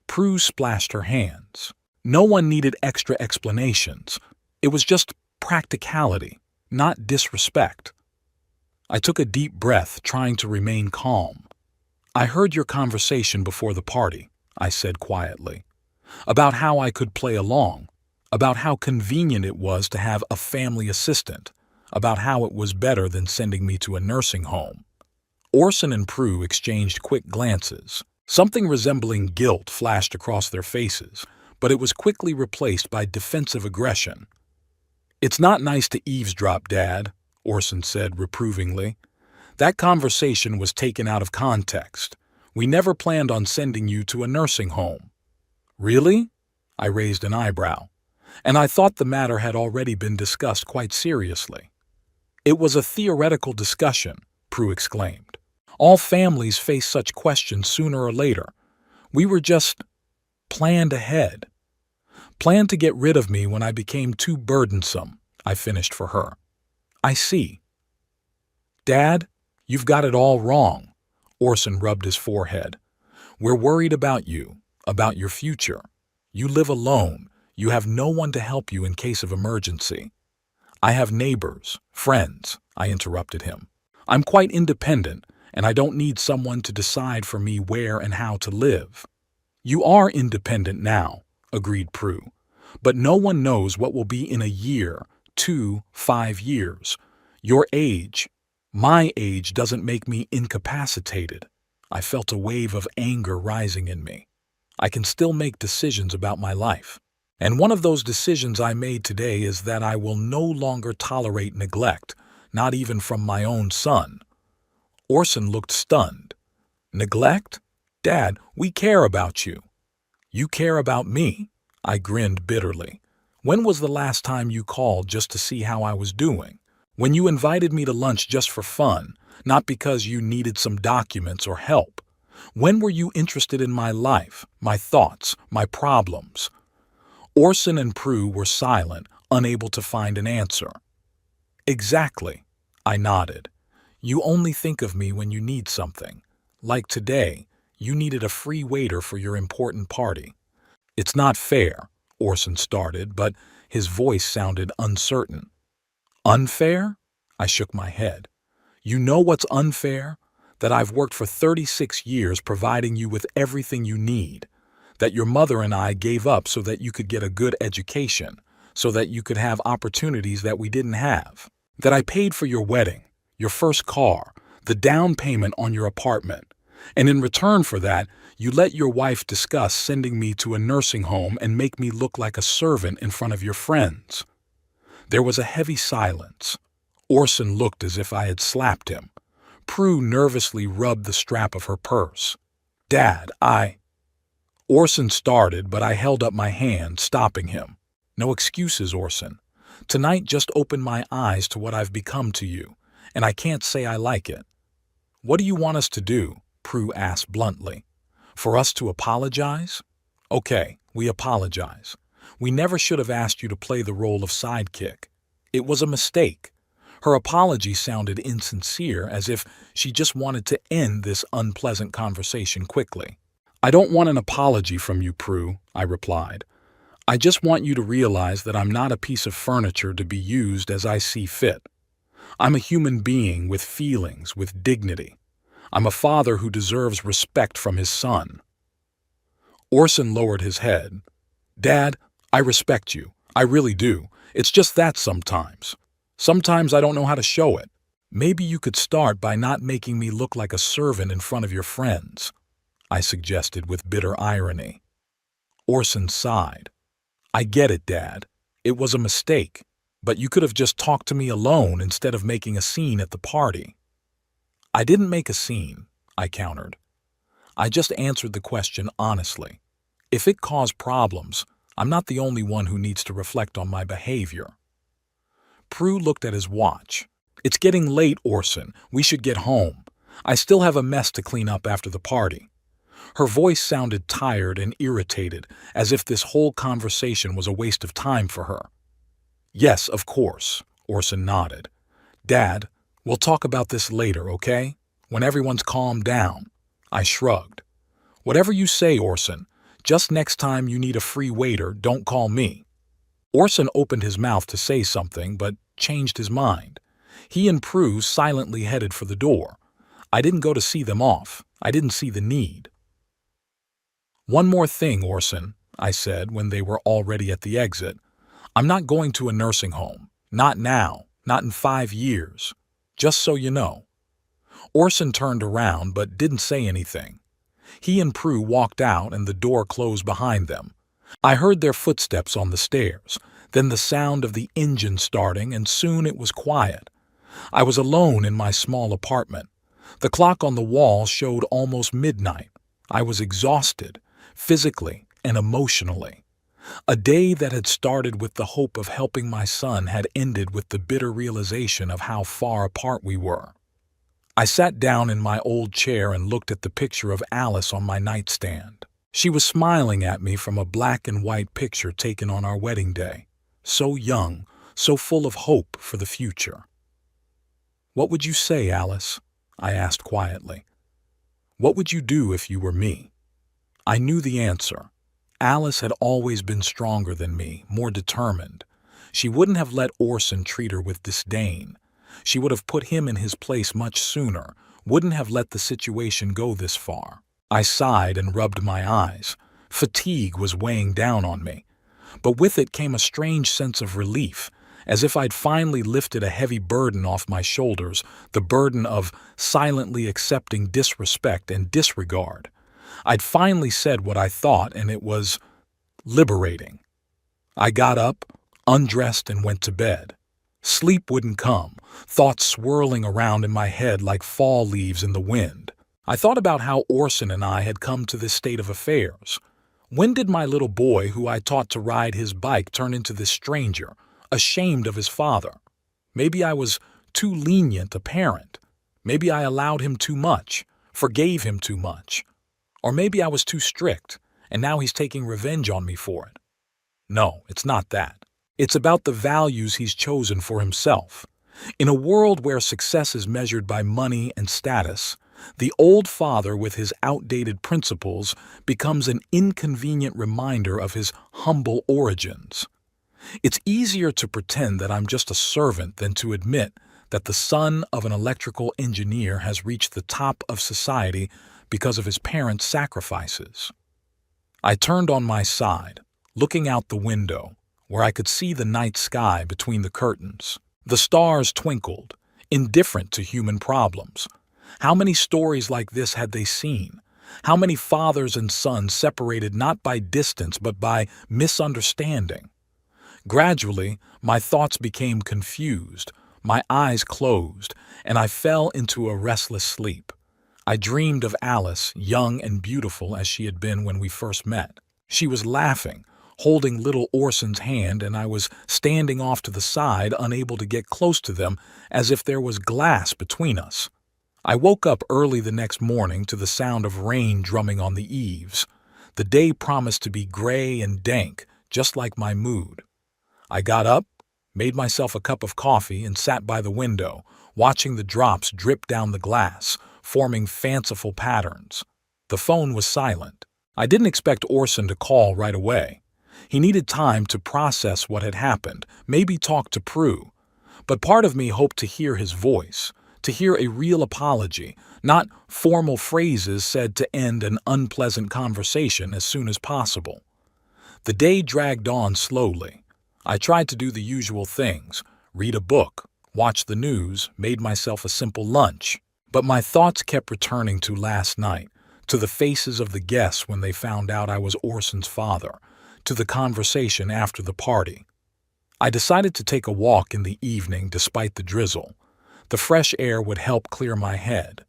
Prue splashed her hands. "No one needed extra explanations. It was just practicality, not disrespect." I took a deep breath, trying to remain calm. "I heard your conversation before the party," I said quietly, "about how I could play along, about how convenient it was to have a family assistant, about how it was better than sending me to a nursing home." Orson and Prue exchanged quick glances. Something resembling guilt flashed across their faces, but it was quickly replaced by defensive aggression. "It's not nice to eavesdrop, Dad," Orson said reprovingly. "That conversation was taken out of context. We never planned on sending you to a nursing home." "Really?" I raised an eyebrow, and I thought the matter had already been discussed quite seriously. "It was a theoretical discussion," Prue exclaimed. "All families face such questions sooner or later. We were just planned ahead. Planned to get rid of me when I became too burdensome," I finished for her. "I see." "Dad, you've got it all wrong." Orson rubbed his forehead. "We're worried about you, about your future. You live alone. You have no one to help you in case of emergency." "I have neighbors, friends," I interrupted him. "I'm quite independent, and I don't need someone to decide for me where and how to live." "You are independent now," agreed Prue, "but no one knows what will be in a year, 2, 5 years. Your age, my age doesn't make me incapacitated." I felt a wave of anger rising in me. I can still make decisions about my life. And one of those decisions I made today is that I will no longer tolerate neglect, not even from my own son. Orson looked stunned. "Neglect? Dad, we care about you." "You care about me?" I grinned bitterly. "When was the last time you called just to see how I was doing? When you invited me to lunch just for fun, not because you needed some documents or help? When were you interested in my life, my thoughts, my problems?" Orson and Prue were silent, unable to find an answer. "Exactly," I nodded. "You only think of me when you need something. Like today, you needed a free waiter for your important party." "It's not fair," Orson started, but his voice sounded uncertain. "Unfair?" I shook my head. "You know what's unfair? That I've worked for 36 years providing you with everything you need. That your mother and I gave up so that you could get a good education, so that you could have opportunities that we didn't have. That I paid for your wedding, your first car, the down payment on your apartment. And in return for that, you let your wife discuss sending me to a nursing home and make me look like a servant in front of your friends." There was a heavy silence. Orson looked as if I had slapped him. Prue nervously rubbed the strap of her purse. "Dad, Orson started, but I held up my hand, stopping him. "No excuses, Orson. Tonight just opened my eyes to what I've become to you, and I can't say I like it." "What do you want us to do?" Prue asked bluntly. "For us to apologize?" "Okay, we apologize. We never should have asked you to play the role of sidekick. It was a mistake." Her apology sounded insincere, as if she just wanted to end this unpleasant conversation quickly. "I don't want an apology from you, Prue," I replied. "I just want you to realize that I'm not a piece of furniture to be used as I see fit. I'm a human being with feelings, with dignity. I'm a father who deserves respect from his son." Orson lowered his head. "Dad, I respect you. I really do. It's just that sometimes. Sometimes I don't know how to show it. Maybe you could start by not making me look like a servant in front of your friends," I suggested with bitter irony. Orson sighed. "I get it, Dad. It was a mistake, but you could have just talked to me alone instead of making a scene at the party." "I didn't make a scene," I countered. "I just answered the question honestly. If it caused problems, I'm not the only one who needs to reflect on my behavior." Prue looked at his watch. "It's getting late, Orson. We should get home. I still have a mess to clean up after the party." Her voice sounded tired and irritated, as if this whole conversation was a waste of time for her. "Yes, of course," Orson nodded. "Dad, we'll talk about this later, okay? When everyone's calmed down." I shrugged. "Whatever you say, Orson. Just next time you need a free waiter, don't call me." Orson opened his mouth to say something, but changed his mind. He and Prue silently headed for the door. I didn't go to see them off. I didn't see the need. "One more thing, Orson," I said when they were already at the exit. "I'm not going to a nursing home. Not now. Not in 5 years. Just so you know." Orson turned around but didn't say anything. He and Prue walked out and the door closed behind them. I heard their footsteps on the stairs, then the sound of the engine starting, and soon it was quiet. I was alone in my small apartment. The clock on the wall showed almost midnight. I was exhausted, physically and emotionally. A day that had started with the hope of helping my son had ended with the bitter realization of how far apart we were. I sat down in my old chair and looked at the picture of Alice on my nightstand. She was smiling at me from a black and white picture taken on our wedding day. So young, so full of hope for the future. "What would you say, Alice?" I asked quietly. "What would you do if you were me?" I knew the answer. Alice had always been stronger than me, more determined. She wouldn't have let Orson treat her with disdain. She would have put him in his place much sooner, wouldn't have let the situation go this far. I sighed and rubbed my eyes. Fatigue was weighing down on me. But with it came a strange sense of relief, as if I'd finally lifted a heavy burden off my shoulders, the burden of silently accepting disrespect and disregard. I'd finally said what I thought, and it was liberating. I got up, undressed, and went to bed. Sleep wouldn't come, thoughts swirling around in my head like fall leaves in the wind. I thought about how Orson and I had come to this state of affairs. When did my little boy, who I taught to ride his bike, turn into this stranger, ashamed of his father? Maybe I was too lenient a parent. Maybe I allowed him too much, forgave him too much. Or maybe I was too strict, and now he's taking revenge on me for it. No, it's not that. It's about the values he's chosen for himself. In a world where success is measured by money and status, the old father with his outdated principles becomes an inconvenient reminder of his humble origins. It's easier to pretend that I'm just a servant than to admit that the son of an electrical engineer has reached the top of society because of his parents' sacrifices. I turned on my side, looking out the window, where I could see the night sky between the curtains. The stars twinkled, indifferent to human problems. How many stories like this had they seen? How many fathers and sons separated not by distance but by misunderstanding? Gradually, my thoughts became confused, my eyes closed, and I fell into a restless sleep. I dreamed of Alice, young and beautiful as she had been when we first met. She was laughing, holding little Orson's hand, and I was standing off to the side, unable to get close to them, as if there was glass between us. I woke up early the next morning to the sound of rain drumming on the eaves. The day promised to be gray and dank, just like my mood. I got up, made myself a cup of coffee, and sat by the window, watching the drops drip down the glass, forming fanciful patterns. The phone was silent. I didn't expect Orson to call right away. He needed time to process what had happened, maybe talk to Prue. But part of me hoped to hear his voice, to hear a real apology, not formal phrases said to end an unpleasant conversation as soon as possible. The day dragged on slowly. I tried to do the usual things, read a book, watch the news, made myself a simple lunch. But my thoughts kept returning to last night, to the faces of the guests when they found out I was Orson's father, to the conversation after the party. I decided to take a walk in the evening despite the drizzle. The fresh air would help clear my head.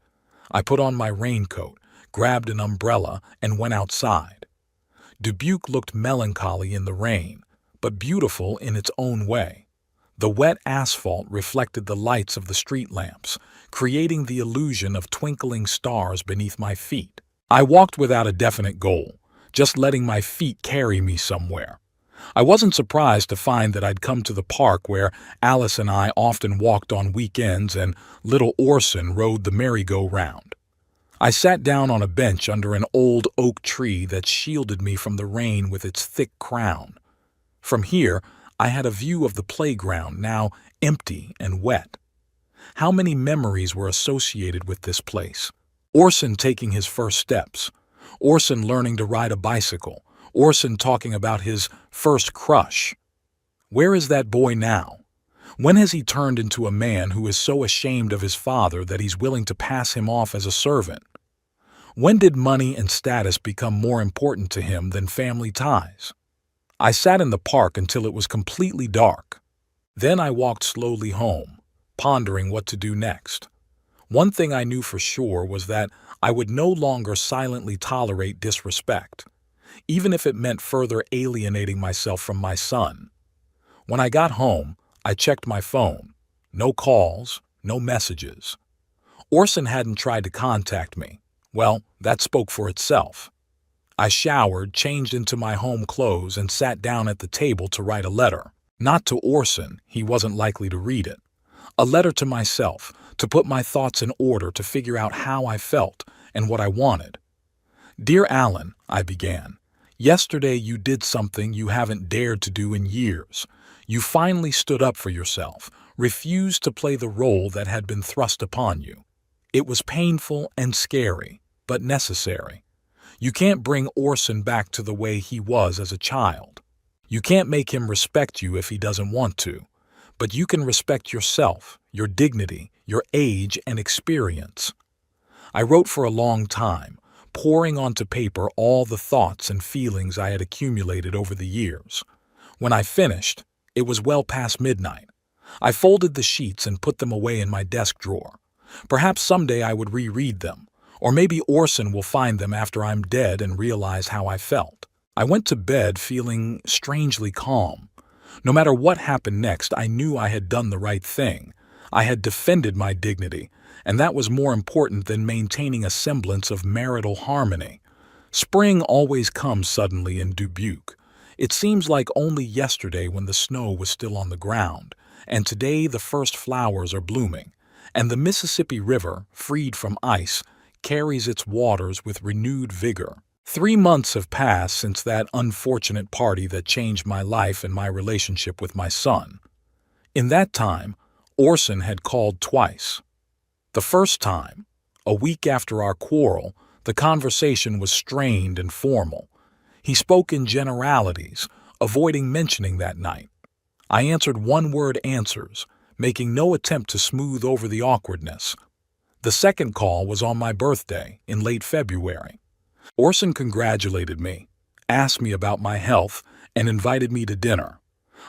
I put on my raincoat, grabbed an umbrella, and went outside. Dubuque looked melancholy in the rain, but beautiful in its own way. The wet asphalt reflected the lights of the street lamps, creating the illusion of twinkling stars beneath my feet. I walked without a definite goal, just letting my feet carry me somewhere. I wasn't surprised to find that I'd come to the park where Alice and I often walked on weekends and little Orson rode the merry-go-round. I sat down on a bench under an old oak tree that shielded me from the rain with its thick crown. From here, I had a view of the playground, now empty and wet. How many memories were associated with this place? Orson taking his first steps, Orson learning to ride a bicycle, Orson talking about his first crush. Where is that boy now? When has he turned into a man who is so ashamed of his father that he's willing to pass him off as a servant? When did money and status become more important to him than family ties? I sat in the park until it was completely dark. Then I walked slowly home, pondering what to do next. One thing I knew for sure was that I would no longer silently tolerate disrespect, even if it meant further alienating myself from my son. When I got home, I checked my phone. No calls, no messages. Orson hadn't tried to contact me. Well, that spoke for itself. I showered, changed into my home clothes, and sat down at the table to write a letter. Not to Orson, he wasn't likely to read it. A letter to myself, to put my thoughts in order, to figure out how I felt and what I wanted. Dear Alan, I began, yesterday you did something you haven't dared to do in years. You finally stood up for yourself, refused to play the role that had been thrust upon you. It was painful and scary, but necessary. You can't bring Orson back to the way he was as a child. You can't make him respect you if he doesn't want to, but you can respect yourself, your dignity, your age and experience. I wrote for a long time, pouring onto paper all the thoughts and feelings I had accumulated over the years. When I finished, it was well past midnight. I folded the sheets and put them away in my desk drawer. Perhaps someday I would reread them, or maybe Orson will find them after I'm dead and realize how I felt. I went to bed feeling strangely calm. No matter what happened next, I knew I had done the right thing. I had defended my dignity, and that was more important than maintaining a semblance of marital harmony. Spring always comes suddenly in Dubuque. It seems like only yesterday when the snow was still on the ground, and today the first flowers are blooming, and the Mississippi River, freed from ice, carries its waters with renewed vigor. 3 months have passed since that unfortunate party that changed my life and my relationship with my son. In that time, Orson had called twice. The first time, a week after our quarrel, the conversation was strained and formal. He spoke in generalities, avoiding mentioning that night. I answered one-word answers, making no attempt to smooth over the awkwardness. The second call was on my birthday, in late February. Orson congratulated me, asked me about my health, and invited me to dinner.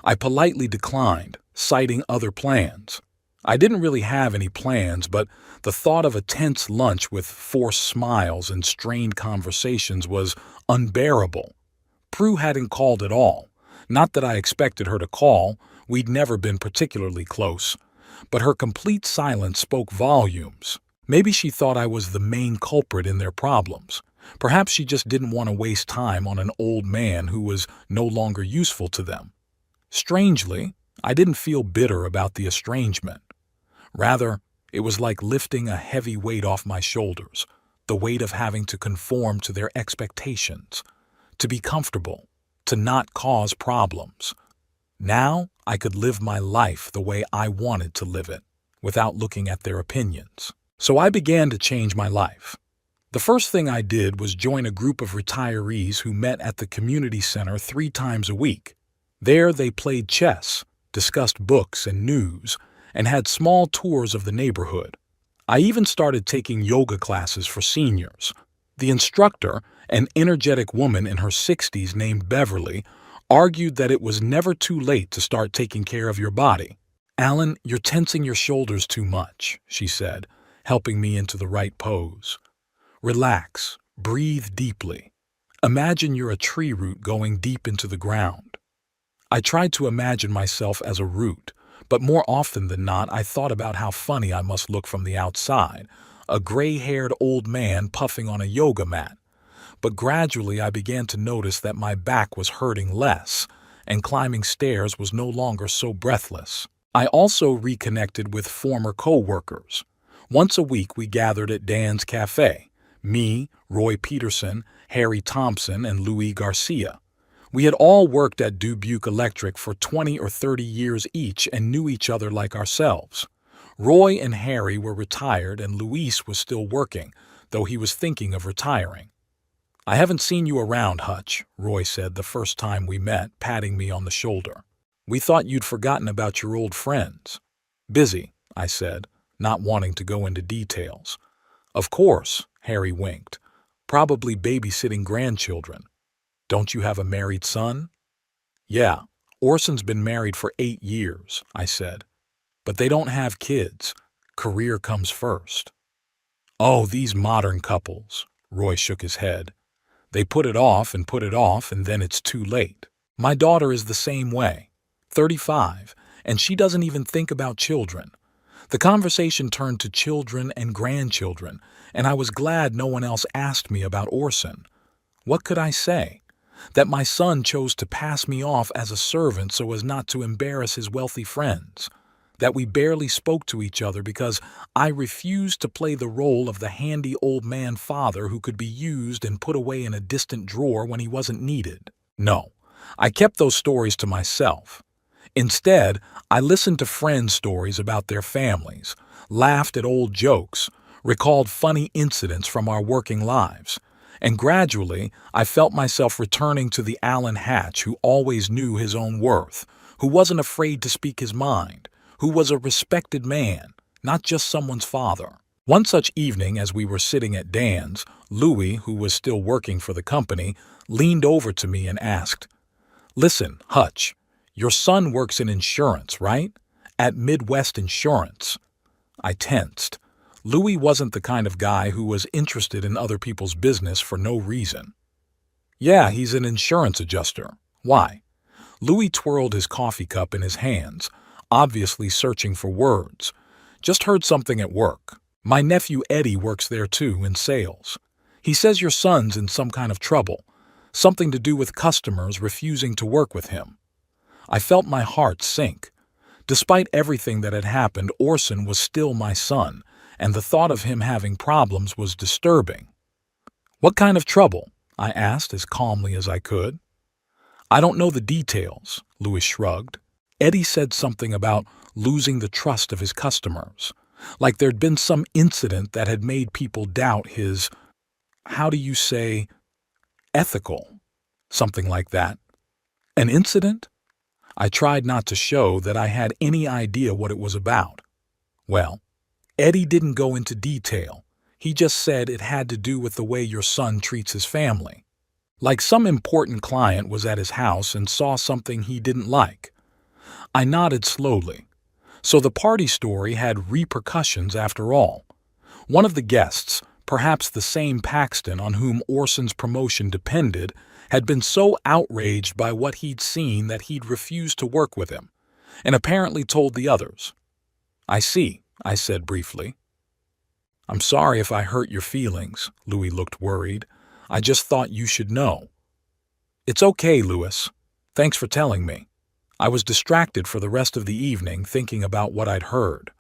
I politely declined, citing other plans. I didn't really have any plans, but the thought of a tense lunch with forced smiles and strained conversations was unbearable. Prue hadn't called at all. Not that I expected her to call, we'd never been particularly close. But her complete silence spoke volumes. Maybe she thought I was the main culprit in their problems. Perhaps she just didn't want to waste time on an old man who was no longer useful to them. Strangely, I didn't feel bitter about the estrangement. Rather, it was like lifting a heavy weight off my shoulders, the weight of having to conform to their expectations, to be comfortable, to not cause problems. Now I could live my life the way I wanted to live it, without looking at their opinions. So I began to change my life. The first thing I did was join a group of retirees who met at the community center 3 times a week. There they played chess, discussed books and news, and had small tours of the neighborhood. I even started taking yoga classes for seniors. The instructor, an energetic woman in her 60s named Beverly, argued that it was never too late to start taking care of your body. "Alan, you're tensing your shoulders too much," she said, helping me into the right pose. "Relax, breathe deeply. Imagine you're a tree root going deep into the ground." I tried to imagine myself as a root, but more often than not I thought about how funny I must look from the outside, a gray-haired old man puffing on a yoga mat. But gradually I began to notice that my back was hurting less, and climbing stairs was no longer so breathless. I also reconnected with former co-workers. Once a week we gathered at Dan's Cafe. Me, Roy Peterson, Harry Thompson, and Louis Garcia. We had all worked at Dubuque Electric for 20 or 30 years each and knew each other like ourselves. Roy and Harry were retired and Luis was still working, though he was thinking of retiring. "I haven't seen you around, Hutch," Roy said the first time we met, patting me on the shoulder. "We thought you'd forgotten about your old friends." "Busy," I said, not wanting to go into details. "Of course," Harry winked. "Probably babysitting grandchildren. Don't you have a married son?" "Yeah, Orson's been married for 8 years," I said. "But they don't have kids. Career comes first." Oh, these modern couples. Roy shook his head. They put it off and put it off, and then it's too late. My daughter is the same way, 35, and she doesn't even think about children. The conversation turned to children and grandchildren, and I was glad no one else asked me about Orson. What could I say? That my son chose to pass me off as a servant so as not to embarrass his wealthy friends. That we barely spoke to each other because I refused to play the role of the handy old man father who could be used and put away in a distant drawer when he wasn't needed. No, I kept those stories to myself. Instead, I listened to friends' stories about their families, laughed at old jokes, recalled funny incidents from our working lives, and gradually I felt myself returning to the Alan Hatch who always knew his own worth, who wasn't afraid to speak his mind, who was a respected man, not just someone's father. One such evening, as we were sitting at Dan's, Louis, who was still working for the company, leaned over to me and asked, "Listen, Hutch, your son works in insurance, right? At Midwest Insurance." I tensed. Louis wasn't the kind of guy who was interested in other people's business for no reason. "Yeah, he's an insurance adjuster. Why?" Louis twirled his coffee cup in his hands, obviously searching for words. "Just heard something at work. My nephew Eddie works there too, in sales. He says your son's in some kind of trouble, something to do with customers refusing to work with him." I felt my heart sink. Despite everything that had happened, Orson was still my son, and the thought of him having problems was disturbing. "What kind of trouble?" I asked as calmly as I could. "I don't know the details," Louis shrugged. "Eddie said something about losing the trust of his customers, like there'd been some incident that had made people doubt his, how do you say, ethical, something like that." "An incident?" I tried not to show that I had any idea what it was about. "Well, Eddie didn't go into detail. He just said it had to do with the way your son treats his family. Like some important client was at his house and saw something he didn't like." I nodded slowly. So the party story had repercussions after all. One of the guests, perhaps the same Paxton on whom Orson's promotion depended, had been so outraged by what he'd seen that he'd refused to work with him, and apparently told the others. "I see," I said briefly. "I'm sorry if I hurt your feelings," Louis looked worried. "I just thought you should know." "It's okay, Louis. Thanks for telling me." I was distracted for the rest of the evening thinking about what I'd heard.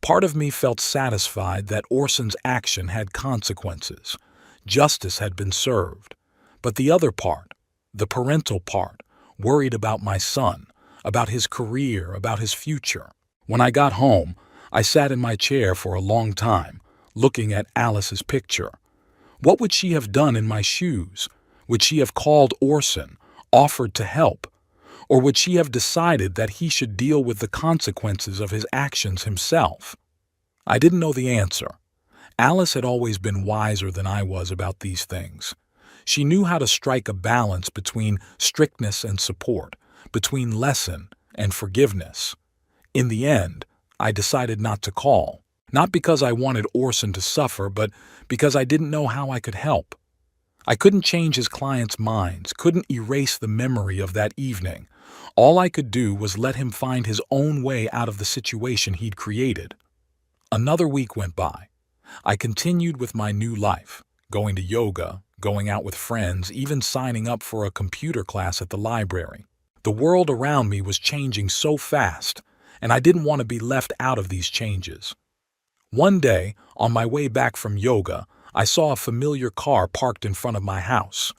Part of me felt satisfied that Orson's action had consequences. Justice had been served. But the other part, the parental part, worried about my son, about his career, about his future. When I got home, I sat in my chair for a long time, looking at Alice's picture. What would she have done in my shoes? Would she have called Orson, offered to help? Or would she have decided that he should deal with the consequences of his actions himself? I didn't know the answer. Alice had always been wiser than I was about these things. She knew how to strike a balance between strictness and support, between lesson and forgiveness. In the end, I decided not to call, not because I wanted Orson to suffer, but because I didn't know how I could help. I couldn't change his clients' minds, couldn't erase the memory of that evening. All I could do was let him find his own way out of the situation he'd created. Another week went by. I continued with my new life, going to yoga, going out with friends, even signing up for a computer class at the library. The world around me was changing so fast, and I didn't want to be left out of these changes. One day, on my way back from yoga, I saw a familiar car parked in front of my house.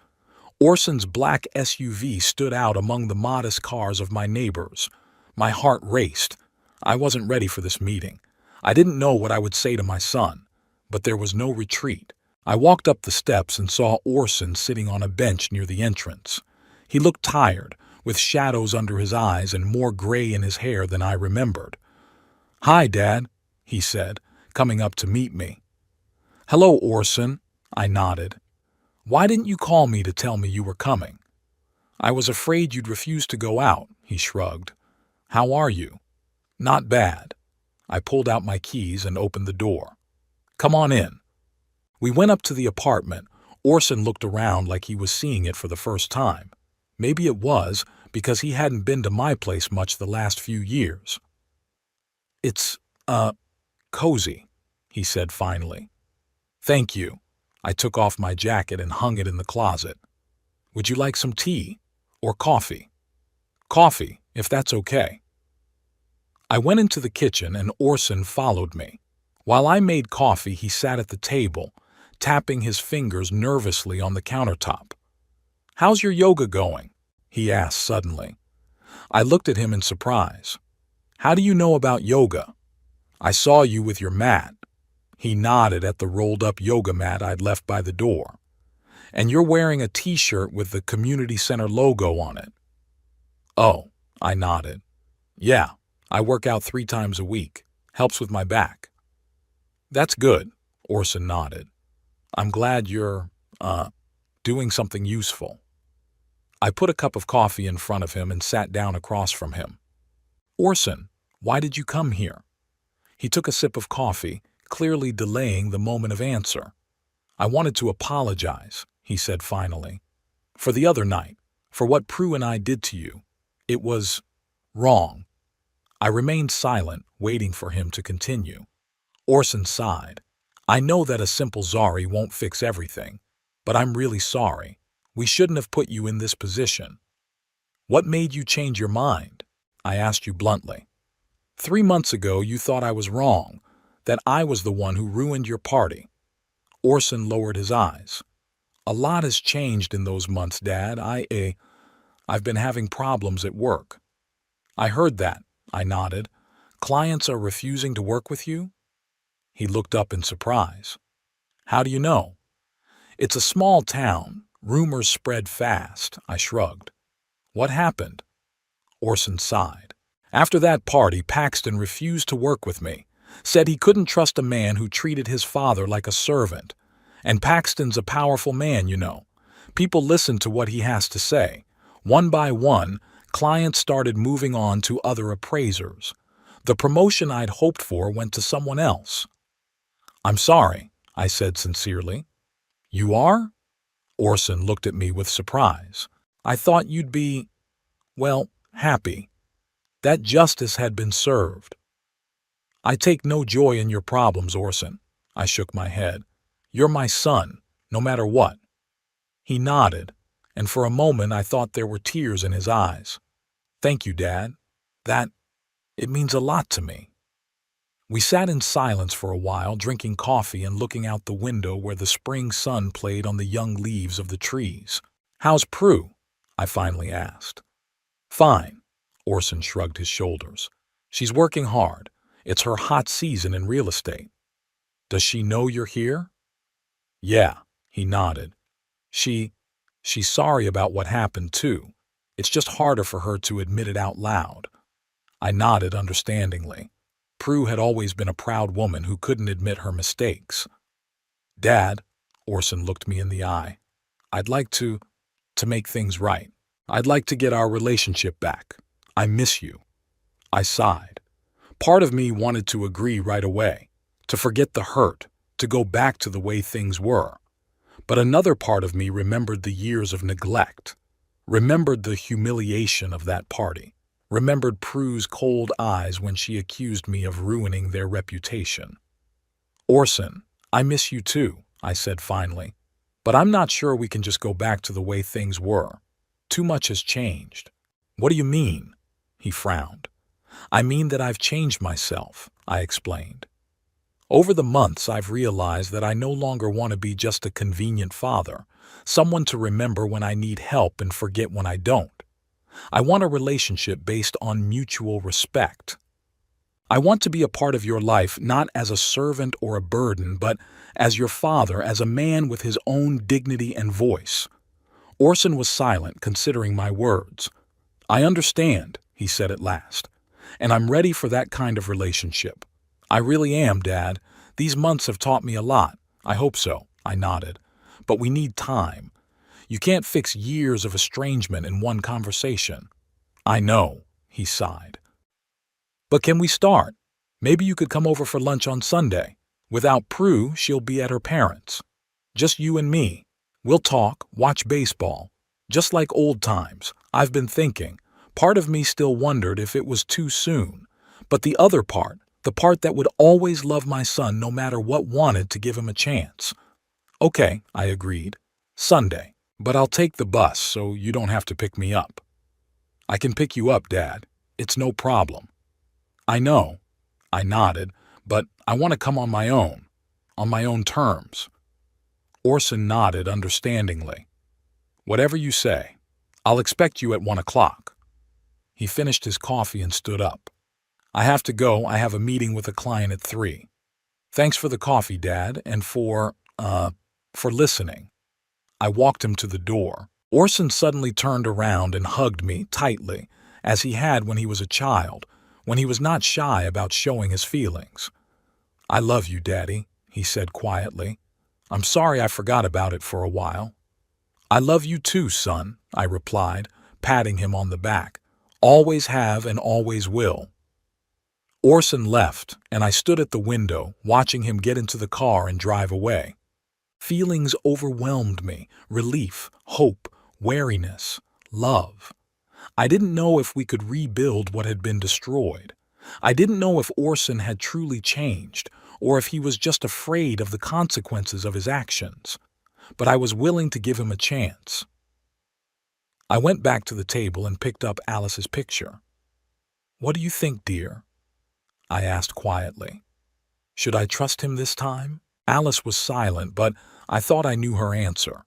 Orson's black SUV stood out among the modest cars of my neighbors. My heart raced. I wasn't ready for this meeting. I didn't know what I would say to my son, but there was no retreat. I walked up the steps and saw Orson sitting on a bench near the entrance. He looked tired, with shadows under his eyes and more gray in his hair than I remembered. "Hi, Dad," he said, coming up to meet me. "Hello, Orson," I nodded. "Why didn't you call me to tell me you were coming?" "I was afraid you'd refuse to go out," he shrugged. "How are you?" "Not bad." I pulled out my keys and opened the door. "Come on in." We went up to the apartment. Orson looked around like he was seeing it for the first time. Maybe it was because he hadn't been to my place much the last few years. "It's, cozy," he said finally. "Thank you." I took off my jacket and hung it in the closet. "Would you like some tea? Or coffee?" "Coffee, if that's okay." I went into the kitchen and Orson followed me. While I made coffee, he sat at the table, tapping his fingers nervously on the countertop. "How's your yoga going?" he asked suddenly. I looked at him in surprise. "How do you know about yoga?" "I saw you with your mat." He nodded at the rolled-up yoga mat I'd left by the door. "And you're wearing a t-shirt with the community center logo on it." "Oh," I nodded. "Yeah, I work out 3 times a week. Helps with my back." "That's good," Orson nodded. "I'm glad you're, doing something useful." I put a cup of coffee in front of him and sat down across from him. "Orson, why did you come here?" He took a sip of coffee, clearly delaying the moment of answer. "I wanted to apologize," he said finally. "For the other night, for what Prue and I did to you. It was wrong." I remained silent, waiting for him to continue. Orson sighed. "I know that a simple sorry won't fix everything, but I'm really sorry. We shouldn't have put you in this position." "What made you change your mind?" I asked you bluntly. 3 months ago you thought I was wrong, that I was the one who ruined your party." Orson lowered his eyes. "A lot has changed in those months, Dad. I've been having problems at work." "I heard that," I nodded. "Clients are refusing to work with you?" He looked up in surprise. "How do you know?" "It's a small town. Rumors spread fast," I shrugged. "What happened?" Orson sighed. "After that party, Paxton refused to work with me. Said he couldn't trust a man who treated his father like a servant. And Paxton's a powerful man, you know. People listen to what he has to say. One by one, clients started moving on to other appraisers. The promotion I'd hoped for went to someone else." "I'm sorry," I said sincerely. "You are?" Orson looked at me with surprise. "I thought you'd be, well, happy. That justice had been served." "I take no joy in your problems, Orson." I shook my head. "You're my son, no matter what." He nodded, and for a moment I thought there were tears in his eyes. "Thank you, Dad. It means a lot to me." We sat in silence for a while, drinking coffee and looking out the window where the spring sun played on the young leaves of the trees. "How's Prue?" I finally asked. "Fine," Orson shrugged his shoulders. "She's working hard. It's her hot season in real estate." "Does she know you're here?" "Yeah," he nodded. She's sorry about what happened, too. It's just harder for her to admit it out loud." I nodded understandingly. Prue had always been a proud woman who couldn't admit her mistakes. "Dad," Orson looked me in the eye, "I'd like to make things right. I'd like to get our relationship back. I miss you." I sighed. Part of me wanted to agree right away, to forget the hurt, to go back to the way things were. But another part of me remembered the years of neglect, remembered the humiliation of that party, remembered Prue's cold eyes when she accused me of ruining their reputation. "Orson, I miss you too," I said finally. "But I'm not sure we can just go back to the way things were. Too much has changed." "What do you mean?" He frowned. "I mean that I've changed myself," I explained. "Over the months, I've realized that I no longer want to be just a convenient father, someone to remember when I need help and forget when I don't. I want a relationship based on mutual respect. I want to be a part of your life not as a servant or a burden, but as your father, as a man with his own dignity and voice." Orson was silent, considering my words. "I understand," he said at last, "and I'm ready for that kind of relationship. I really am, Dad. These months have taught me a lot." "I hope so," I nodded. "But we need time. You can't fix years of estrangement in one conversation." "I know," he sighed. "But can we start? Maybe you could come over for lunch on Sunday. Without Prue, she'll be at her parents'." Just you and me. We'll talk, watch baseball. Just like old times. I've been thinking. Part of me still wondered if it was too soon. But the other part, the part that would always love my son no matter what, wanted to give him a chance. Okay, I agreed. Sunday. But I'll take the bus so you don't have to pick me up. I can pick you up, Dad. It's no problem. I know. I nodded, but I want to come on my own terms. Orson nodded understandingly. Whatever you say. I'll expect you at 1 o'clock. He finished his coffee and stood up. I have to go. I have a meeting with a client at 3. Thanks for the coffee, Dad, and for listening. I walked him to the door. Orson suddenly turned around and hugged me tightly, as he had when he was a child, when he was not shy about showing his feelings. I love you, Daddy, he said quietly. I'm sorry I forgot about it for a while. I love you too, son, I replied, patting him on the back. Always have and always will. Orson left, and I stood at the window, watching him get into the car and drive away. Feelings overwhelmed me: relief, hope, wariness, love. I didn't know if we could rebuild what had been destroyed. I didn't know if Orson had truly changed, or if he was just afraid of the consequences of his actions. But I was willing to give him a chance. I went back to the table and picked up Alice's picture. What do you think, dear? I asked quietly. Should I trust him this time? Alice was silent, but I thought I knew her answer.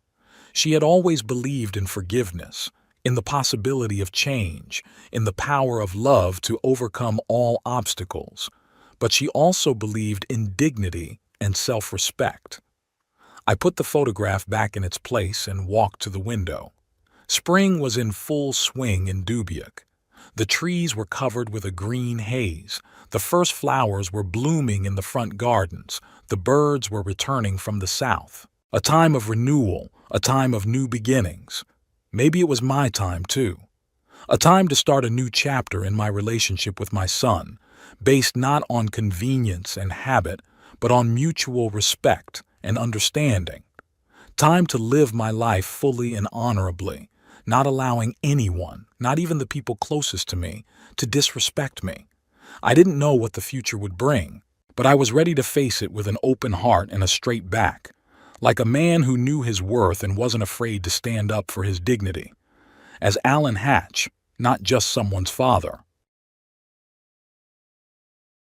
She had always believed in forgiveness, in the possibility of change, in the power of love to overcome all obstacles. But she also believed in dignity and self-respect. I put the photograph back in its place and walked to the window. Spring was in full swing in Dubuque. The trees were covered with a green haze. The first flowers were blooming in the front gardens. The birds were returning from the south. A time of renewal, a time of new beginnings. Maybe it was my time, too. A time to start a new chapter in my relationship with my son, based not on convenience and habit, but on mutual respect and understanding. Time to live my life fully and honorably, not allowing anyone, not even the people closest to me, to disrespect me. I didn't know what the future would bring, but I was ready to face it with an open heart and a straight back, like a man who knew his worth and wasn't afraid to stand up for his dignity. As Alan Hatch, not just someone's father.